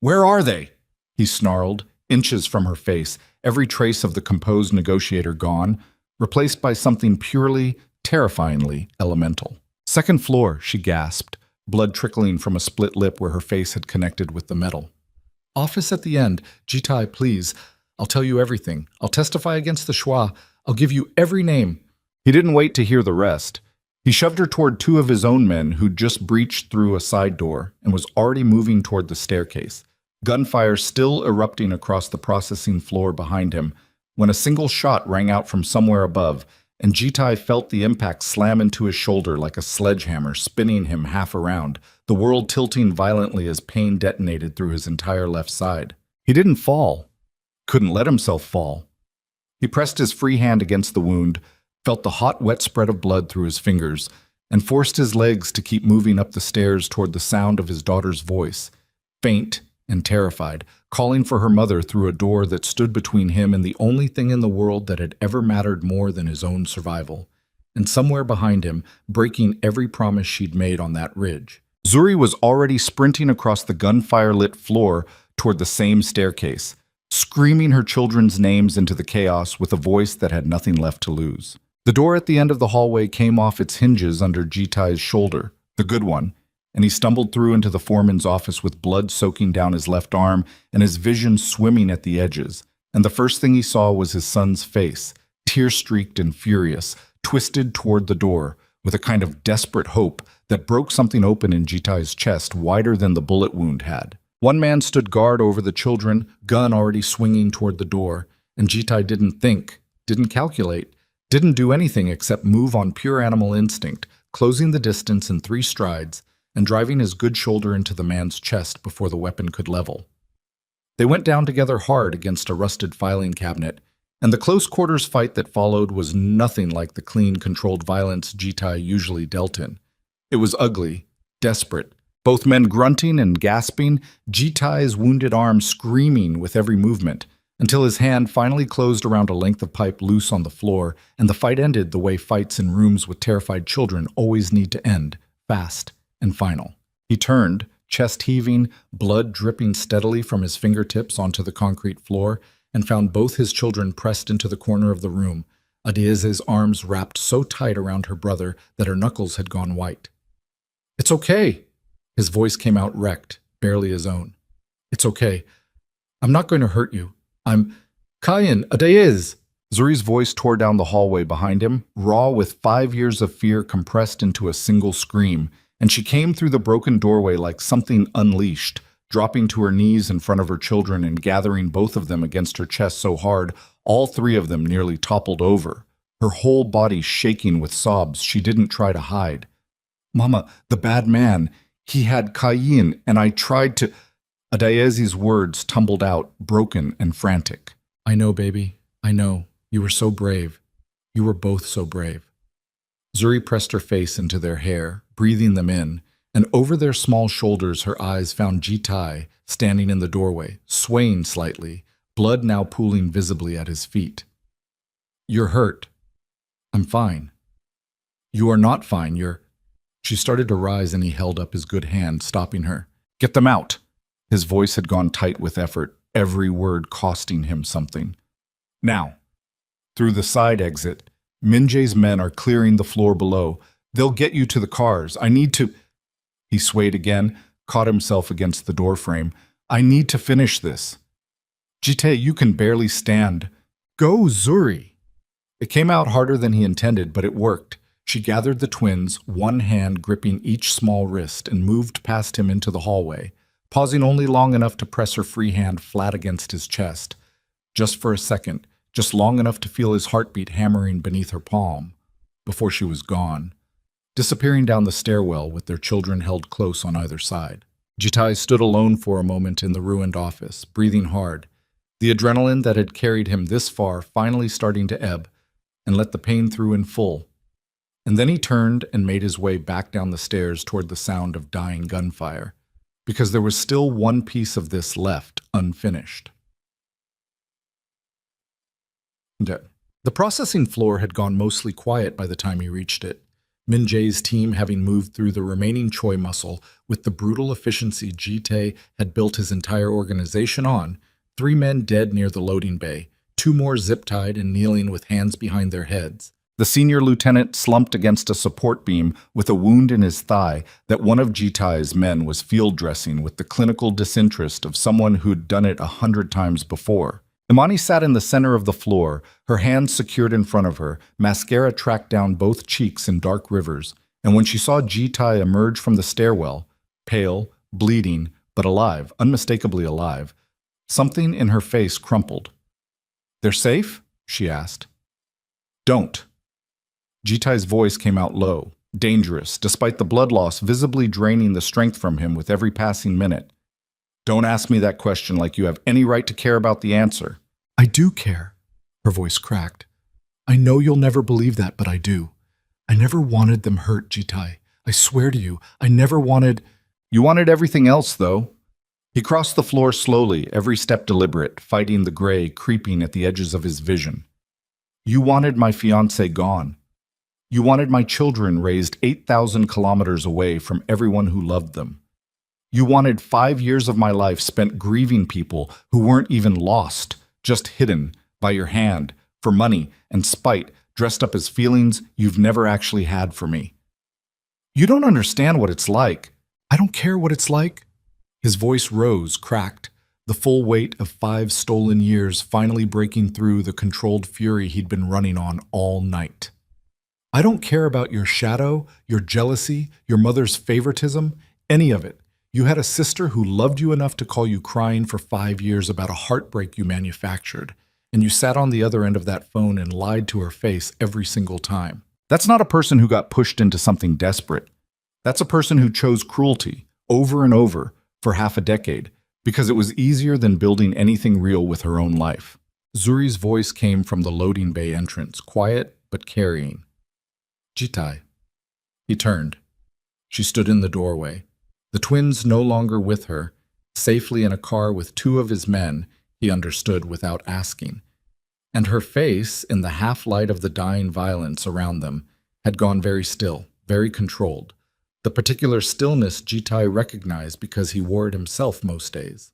A: Where are they? He snarled, inches from her face, every trace of the composed negotiator gone, replaced by something purely, terrifyingly elemental. Second floor, she gasped, blood trickling from a split lip where her face had connected with the metal. Office at the end. Jitai, please. I'll tell you everything. I'll testify against the Shwa. I'll give you every name. He didn't wait to hear the rest. He shoved her toward 2 of his own men who'd just breached through a side door and was already moving toward the staircase, gunfire still erupting across the processing floor behind him, when a single shot rang out from somewhere above, and Jitai felt the impact slam into his shoulder like a sledgehammer, spinning him half around, the world tilting violently as pain detonated through his entire left side. He didn't fall. Couldn't let himself fall. He pressed his free hand against the wound, felt the hot, wet spread of blood through his fingers, and forced his legs to keep moving up the stairs toward the sound of his daughter's voice, faint and terrified, calling for her mother through a door that stood between him and the only thing in the world that had ever mattered more than his own survival. And somewhere behind him, breaking every promise she'd made on that ridge. Zuri was already sprinting across the gunfire-lit floor toward the same staircase, screaming her children's names into the chaos with a voice that had nothing left to lose. The door at the end of the hallway came off its hinges under Jitai's shoulder, the good one, and he stumbled through into the foreman's office with blood soaking down his left arm and his vision swimming at the edges. And the first thing he saw was his son's face, tear-streaked and furious, twisted toward the door, with a kind of desperate hope that broke something open in Jitai's chest wider than the bullet wound had. One man stood guard over the children, gun already swinging toward the door, and Jitai didn't think, didn't calculate, didn't do anything except move on pure animal instinct, closing the distance in 3 strides and driving his good shoulder into the man's chest before the weapon could level. They went down together hard against a rusted filing cabinet, and the close-quarters fight that followed was nothing like the clean, controlled violence Jitai usually dealt in. It was ugly, desperate, both men grunting and gasping, Jitai's wounded arm screaming with every movement, until his hand finally closed around a length of pipe loose on the floor, and the fight ended the way fights in rooms with terrified children always need to end, fast and final. He turned, chest heaving, blood dripping steadily from his fingertips onto the concrete floor, and found both his children pressed into the corner of the room, Adieze's arms wrapped so tight around her brother that her knuckles had gone white. "It's okay." His voice came out wrecked, barely his own. "It's okay. I'm not going to hurt you. I'm... Kayan, Adaize!" Zuri's voice tore down the hallway behind him, raw with 5 years of fear compressed into a single scream, and she came through the broken doorway like something unleashed, dropping to her knees in front of her children and gathering both of them against her chest so hard all 3 of them nearly toppled over, her whole body shaking with sobs she didn't try to hide. "Mama, the bad man, he had Kayin, and I tried to..." Adaize's words tumbled out, broken and frantic. I know, baby. I know. You were so brave. You were both so brave. Zuri pressed her face into their hair, breathing them in, and over their small shoulders her eyes found Jitai standing in the doorway, swaying slightly, blood now pooling visibly at his feet. You're hurt. I'm fine. You are not fine. She started to rise and he held up his good hand, stopping her. Get them out! His voice had gone tight with effort, every word costing him something. Now. Through the side exit, Minjae's men are clearing the floor below. They'll get you to the cars. I need to... He swayed again, caught himself against the doorframe. I need to finish this. Jite, you can barely stand. Go, Zuri! It came out harder than he intended, but it worked. She gathered the twins, one hand gripping each small wrist, and moved past him into the hallway, pausing only long enough to press her free hand flat against his chest. Just for a second, just long enough to feel his heartbeat hammering beneath her palm, before she was gone, disappearing down the stairwell with their children held close on either side. Jitai stood alone for a moment in the ruined office, breathing hard, the adrenaline that had carried him this far finally starting to ebb, and let the pain through in full. And then he turned and made his way back down the stairs toward the sound of dying gunfire, because there was still one piece of this left unfinished. The processing floor had gone mostly quiet by the time he reached it, Minjae's team having moved through the remaining Choi muscle with the brutal efficiency Jite had built his entire organization on, 3 men dead near the loading bay, 2 more zip-tied and kneeling with hands behind their heads. The senior lieutenant slumped against a support beam with a wound in his thigh that one of Jitai's men was field dressing with the clinical disinterest of someone who'd done it 100 times before. Imani sat in the center of the floor, her hands secured in front of her, mascara tracked down both cheeks in dark rivers, and when she saw Jitai emerge from the stairwell, pale, bleeding, but alive, unmistakably alive, something in her face crumpled. "They're safe?" she asked. "Don't." Jitai's voice came out low, dangerous, despite the blood loss visibly draining the strength from him with every passing minute. "Don't ask me that question like you have any right to care about the answer." "I do care," her voice cracked. "I know you'll never believe that, but I do. I never wanted them hurt, Jitai. I swear to you, I never wanted—" "You wanted everything else, though." He crossed the floor slowly, every step deliberate, fighting the gray creeping at the edges of his vision. "You wanted my fiancé gone. You wanted my children raised 8,000 kilometers away from everyone who loved them. You wanted 5 years of my life spent grieving people who weren't even lost, just hidden, by your hand, for money and spite, dressed up as feelings you've never actually had for me. You don't understand what it's like. I don't care what it's like." His voice rose, cracked, the full weight of 5 stolen years finally breaking through the controlled fury he'd been running on all night. "I don't care about your shadow, your jealousy, your mother's favoritism, any of it. You had a sister who loved you enough to call you crying for 5 years about a heartbreak you manufactured, and you sat on the other end of that phone and lied to her face every single time. That's not a person who got pushed into something desperate. That's a person who chose cruelty, over and over, for half a decade, because it was easier than building anything real with her own life." Zuri's voice came from the loading bay entrance, quiet but carrying. "Jitai." He turned. She stood in the doorway. The twins no longer with her, safely in a car with 2 of his men, he understood without asking. And her face, in the half-light of the dying violence around them, had gone very still, very controlled. The particular stillness Jitai recognized because he wore it himself most days.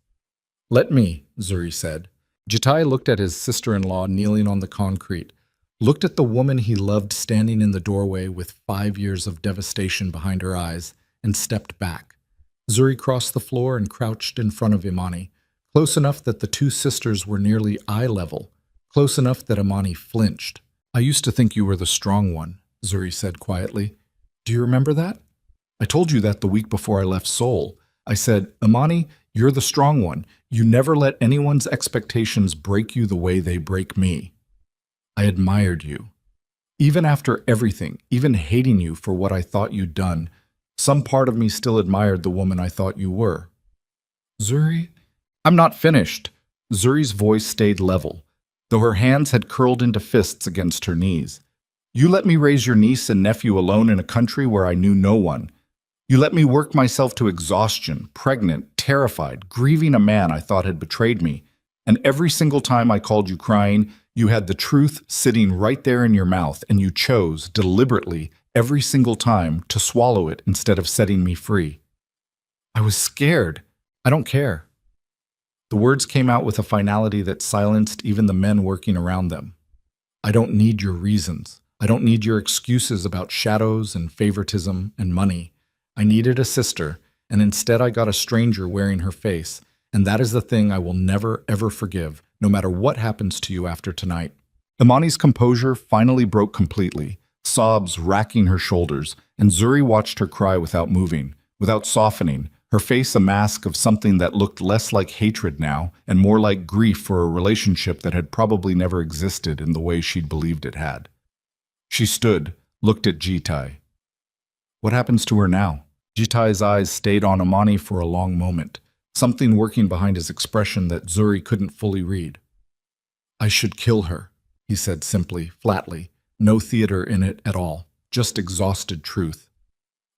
A: "Let me," Zuri said. Jitai looked at his sister-in-law kneeling on the concrete, looked at the woman he loved standing in the doorway with 5 years of devastation behind her eyes, and stepped back. Zuri crossed the floor and crouched in front of Imani, close enough that the 2 sisters were nearly eye level, close enough that Imani flinched. "I used to think you were the strong one," Zuri said quietly. "Do you remember that? I told you that the week before I left Seoul. I said, Imani, you're the strong one. You never let anyone's expectations break you the way they break me. I admired you. Even after everything, even hating you for what I thought you'd done, some part of me still admired the woman I thought you were." "Zuri?" "I'm not finished." Zuri's voice stayed level, though her hands had curled into fists against her knees. You let me raise your niece and nephew alone in a country where I knew no one. You let me work myself to exhaustion, pregnant, terrified, grieving a man I thought had betrayed me. And every single time I called you crying, you had the truth sitting right there in your mouth, and you chose, deliberately, every single time, to swallow it instead of setting me free. I was scared. I don't care. The words came out with a finality that silenced even the men working around them. I don't need your reasons. I don't need your excuses about shadows and favoritism and money. I needed a sister, and instead I got a stranger wearing her face, and that is the thing I will never, ever forgive, no matter what happens to you after tonight. Imani's composure finally broke completely, sobs racking her shoulders, and Zuri watched her cry without moving, without softening, her face a mask of something that looked less like hatred now and more like grief for a relationship that had probably never existed in the way she'd believed it had. She stood, looked at Jitai. What happens to her now? Jitai's eyes stayed on Imani for a long moment, something working behind his expression that Zuri couldn't fully read. I should kill her, he said simply, flatly, no theater in it at all, just exhausted truth.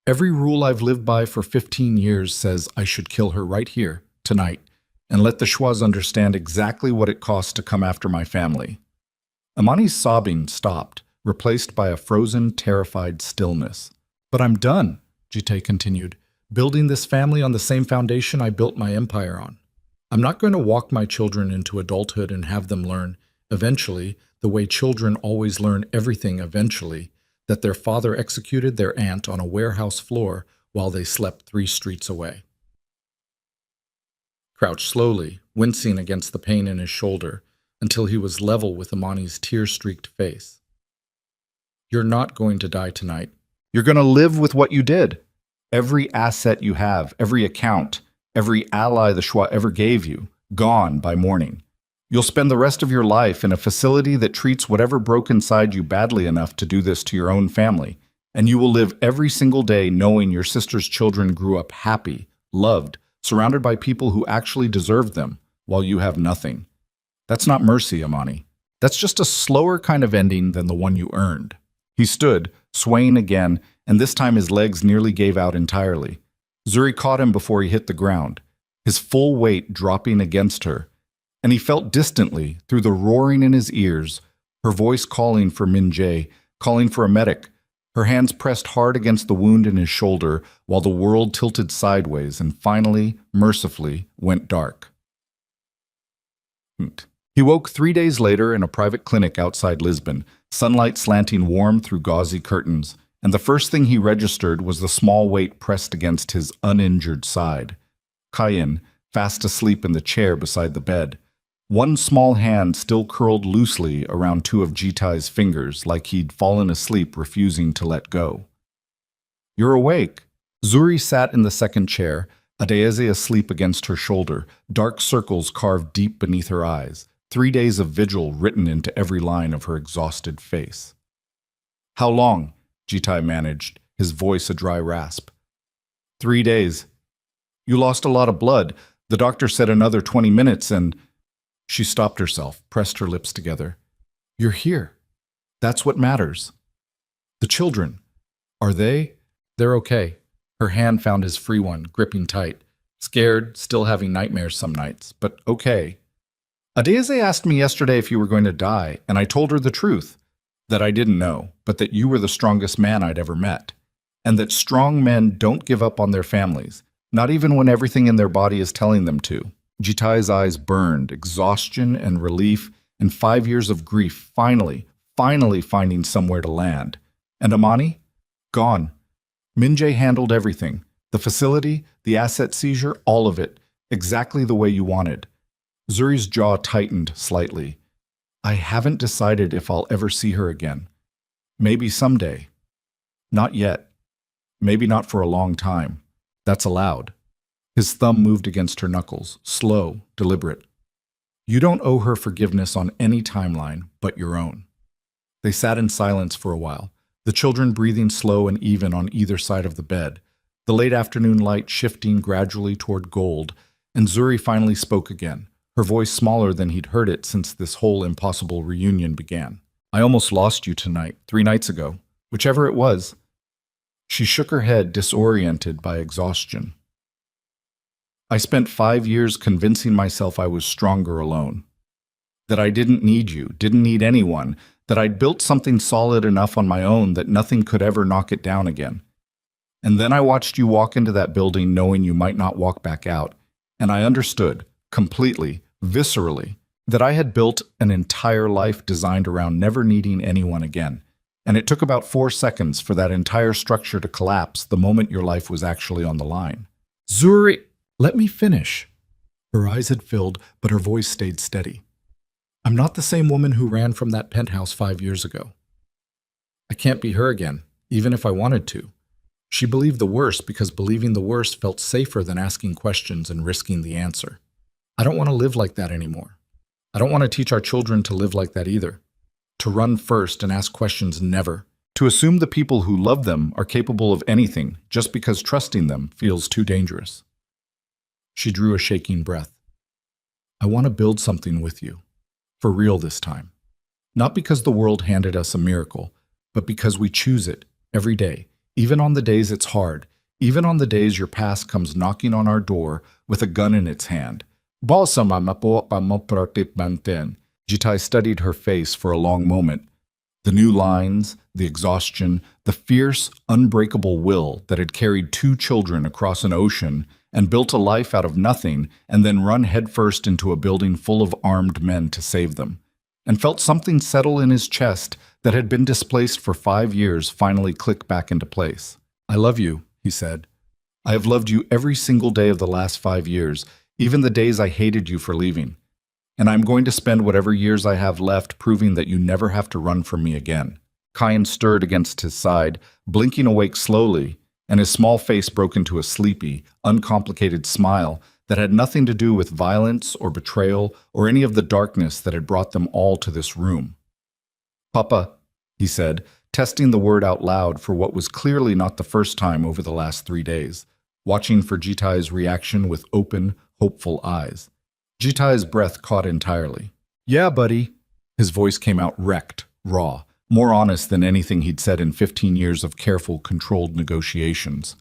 A: Every rule I've lived by for 15 years says I should kill her right here, tonight, and let the Schwas understand exactly what it costs to come after my family. Imani's sobbing stopped, replaced by a frozen, terrified stillness. But I'm done, Jitai continued, building this family on the same foundation I built my empire on. I'm not going to walk my children into adulthood and have them learn, eventually, the way children always learn everything eventually, that their father executed their aunt on a warehouse floor while they slept 3 streets away. Crouched slowly, wincing against the pain in his shoulder, until he was level with Imani's tear-streaked face. You're not going to die tonight. You're going to live with what you did. Every asset you have, every account, every ally the Schwa ever gave you, gone by morning. You'll spend the rest of your life in a facility that treats whatever broke inside you badly enough to do this to your own family, and you will live every single day knowing your sister's children grew up happy, loved, surrounded by people who actually deserved them, while you have nothing. That's not mercy, Imani. That's just a slower kind of ending than the one you earned. He stood, swaying again, and this time his legs nearly gave out entirely. Zuri caught him before he hit the ground, his full weight dropping against her, and he felt distantly, through the roaring in his ears, her voice calling for Min-jae, calling for a medic, her hands pressed hard against the wound in his shoulder while the world tilted sideways and finally, mercifully, went dark. He woke 3 days later in a private clinic outside Lisbon, sunlight slanting warm through gauzy curtains, and the first thing he registered was the small weight pressed against his uninjured side. Kayin, fast asleep in the chair beside the bed. One small hand still curled loosely around 2 of Jitai's fingers like he'd fallen asleep refusing to let go. You're awake. Zuri sat in the second chair, Adeyeze asleep against her shoulder, dark circles carved deep beneath her eyes, 3 days of vigil written into every line of her exhausted face. How long? Jitai managed, his voice a dry rasp. 3 days. You lost a lot of blood. The doctor said another 20 minutes and... She stopped herself, pressed her lips together. You're here. That's what matters. The children. Are they? They're okay. Her hand found his free one, gripping tight. Scared, still having nightmares some nights, but okay. Adeyeze asked me yesterday if you were going to die, and I told her the truth. That I didn't know, but that you were the strongest man I'd ever met. And that strong men don't give up on their families, not even when everything in their body is telling them to. Jitai's eyes burned, exhaustion and relief, and 5 years of grief finally finding somewhere to land. And Imani? Gone. Min-jae handled everything. The facility, the asset seizure, all of it. Exactly the way you wanted. Zuri's jaw tightened slightly. I haven't decided if I'll ever see her again. Maybe someday. Not yet. Maybe not for a long time. That's allowed. His thumb moved against her knuckles, slow, deliberate. You don't owe her forgiveness on any timeline but your own. They sat in silence for a while, the children breathing slow and even on either side of the bed, the late afternoon light shifting gradually toward gold, and Zuri finally spoke again, her voice smaller than he'd heard it since this whole impossible reunion began. I almost lost you tonight, 3 nights ago. Whichever it was. She shook her head, disoriented by exhaustion. I spent 5 years convincing myself I was stronger alone. That I didn't need you, didn't need anyone, that I'd built something solid enough on my own that nothing could ever knock it down again. And then I watched you walk into that building knowing you might not walk back out, and I understood, completely, viscerally, that I had built an entire life designed around never needing anyone again. And it took about 4 seconds for that entire structure to collapse the moment your life was actually on the line. Zuri, let me finish. Her eyes had filled, but her voice stayed steady. I'm not the same woman who ran from that penthouse 5 years ago. I can't be her again, even if I wanted to. She believed the worst because believing the worst felt safer than asking questions and risking the answer. I don't want to live like that anymore. I don't want to teach our children to live like that either. To run first and ask questions never. To assume the people who love them are capable of anything just because trusting them feels too dangerous. She drew a shaking breath. I want to build something with you. For real this time. Not because the world handed us a miracle, but because we choose it every day, even on the days it's hard, even on the days your past comes knocking on our door with a gun in its hand. Jitai studied her face for a long moment. The new lines, the exhaustion, the fierce, unbreakable will that had carried 2 children across an ocean and built a life out of nothing and then run headfirst into a building full of armed men to save them, and felt something settle in his chest that had been displaced for 5 years finally click back into place. I love you, he said. I have loved you every single day of the last 5 years, even the days I hated you for leaving. And I'm going to spend whatever years I have left proving that you never have to run from me again. Kyan stirred against his side, blinking awake slowly, and his small face broke into a sleepy, uncomplicated smile that had nothing to do with violence or betrayal or any of the darkness that had brought them all to this room. Papa, he said, testing the word out loud for what was clearly not the first time over the last 3 days, watching for Jitai's reaction with open, hopeful eyes. Jitai's breath caught entirely. Yeah, buddy. His voice came out wrecked, raw, more honest than anything he'd said in 15 years of careful, controlled negotiations.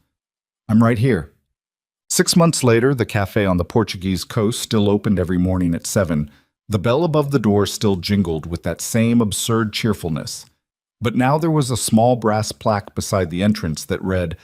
A: I'm right here. 6 months later, the cafe on the Portuguese coast still opened every morning at 7. The bell above the door still jingled with that same absurd cheerfulness. But now there was a small brass plaque beside the entrance that read,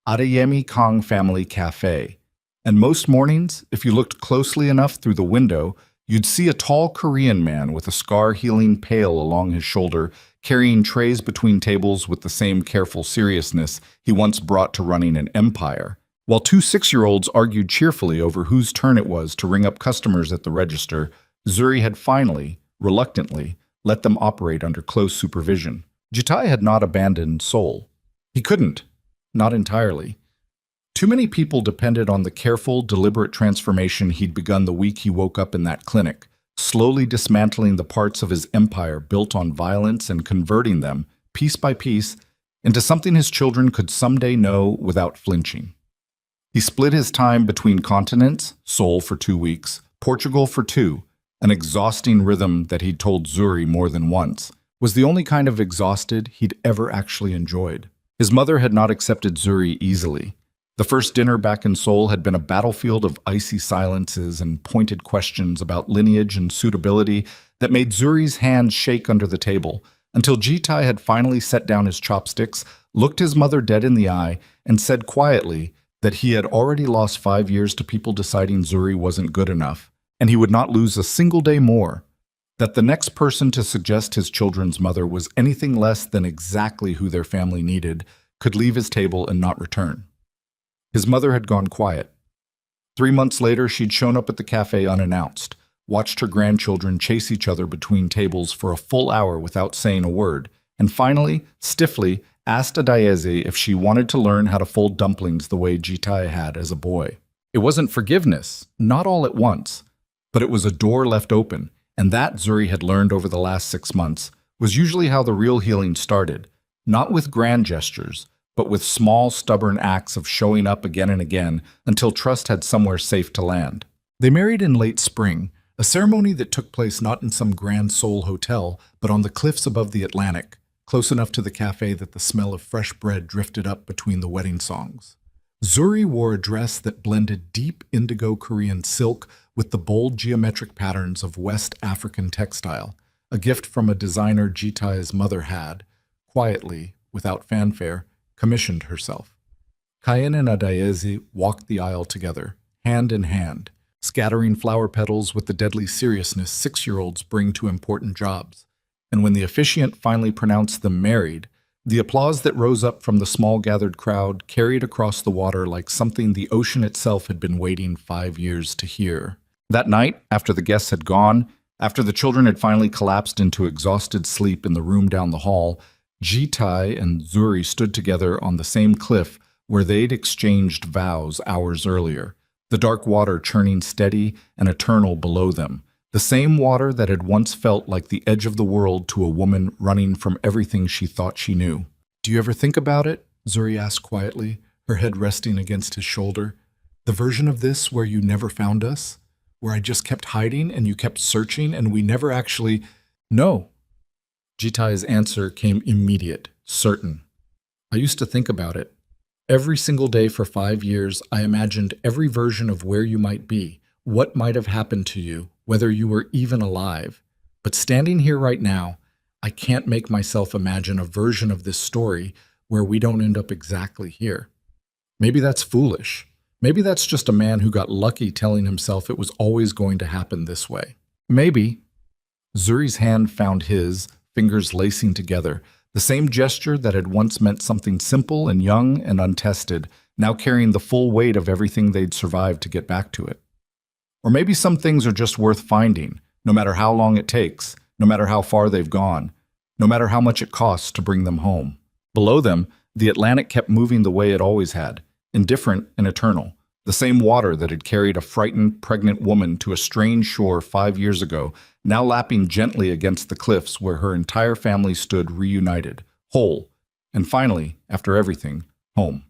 A: Adeyemi Kong Family Cafe. And most mornings, if you looked closely enough through the window, you'd see a tall Korean man with a scar-healing pail along his shoulder, carrying trays between tables with the same careful seriousness he once brought to running an empire, while 2 6-year-olds argued cheerfully over whose turn it was to ring up customers at the register. Zuri had finally, reluctantly, let them operate under close supervision. Jitai had not abandoned Seoul. He couldn't, not entirely. Too many people depended on the careful, deliberate transformation he'd begun the week he woke up in that clinic, slowly dismantling the parts of his empire built on violence and converting them, piece by piece, into something his children could someday know without flinching. He split his time between continents, Seoul for 2 weeks, Portugal for 2, an exhausting rhythm that he'd told Zuri more than once, was the only kind of exhausted he'd ever actually enjoyed. His mother had not accepted Zuri easily. The first dinner back in Seoul had been a battlefield of icy silences and pointed questions about lineage and suitability that made Zuri's hands shake under the table, until Jitai had finally set down his chopsticks, looked his mother dead in the eye, and said quietly that he had already lost 5 years to people deciding Zuri wasn't good enough, and he would not lose a single day more. That the next person to suggest his children's mother was anything less than exactly who their family needed could leave his table and not return. His mother had gone quiet. 3 months later, she'd shown up at the cafe unannounced, watched her grandchildren chase each other between tables for a full hour without saying a word, and finally, stiffly, asked Adayeze if she wanted to learn how to fold dumplings the way Jitai had as a boy. It wasn't forgiveness, not all at once, but it was a door left open, and that, Zuri had learned over the last 6 months, was usually how the real healing started, not with grand gestures, but with small, stubborn acts of showing up again and again until trust had somewhere safe to land. They married in late spring, A ceremony that took place not in some grand Seoul hotel, but on the cliffs above the Atlantic, close enough to the cafe that the smell of fresh bread drifted up between the wedding songs. Zuri wore a dress that blended deep indigo Korean silk with the bold geometric patterns of West African textile, a gift from a designer Jitai's mother had, quietly, without fanfare, commissioned herself. Kayen and Adayezi walked the aisle together, hand in hand, scattering flower petals with the deadly seriousness 6-year-olds bring to important jobs. And when the officiant finally pronounced them married, the applause that rose up from the small gathered crowd carried across the water like something the ocean itself had been waiting 5 years to hear. That night, after the guests had gone, after the children had finally collapsed into exhausted sleep in the room down the hall, Jitai and Zuri stood together on the same cliff where they'd exchanged vows hours earlier, the dark water churning steady and eternal below them, the same water that had once felt like the edge of the world to a woman running from everything she thought she knew. "Do you ever think about it?" Zuri asked quietly, her head resting against his shoulder. "The version of this where you never found us? Where I just kept hiding and you kept searching and we never actually—" "No." Jitai's answer came immediate, certain. "I used to think about it. Every single day for 5 years, I imagined every version of where you might be, what might have happened to you, whether you were even alive. But standing here right now, I can't make myself imagine a version of this story where we don't end up exactly here. Maybe that's foolish. Maybe that's just a man who got lucky telling himself it was always going to happen this way. Maybe." Zuri's hand found his, fingers lacing together, the same gesture that had once meant something simple and young and untested, now carrying the full weight of everything they'd survived to get back to it. Or maybe some things are just worth finding, no matter how long it takes, no matter how far they've gone, no matter how much it costs to bring them home. Below them, the Atlantic kept moving the way it always had, indifferent and eternal, the same water that had carried a frightened, pregnant woman to a strange shore 5 years ago, now lapping gently against the cliffs where her entire family stood reunited, whole, and finally, after everything, home.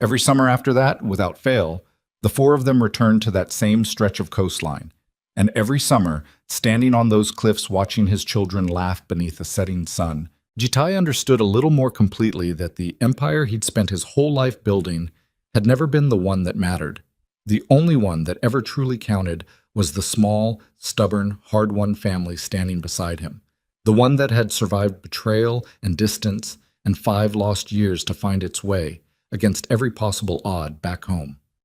A: Every summer after that, without fail, the 4 of them returned to that same stretch of coastline, and every summer, standing on those cliffs watching his children laugh beneath a setting sun, Jitai understood a little more completely that the empire he'd spent his whole life building had never been the one that mattered. The only one that ever truly counted was the small, stubborn, hard-won family standing beside him, the one that had survived betrayal and distance and 5 lost years to find its way, against every possible odd, back home.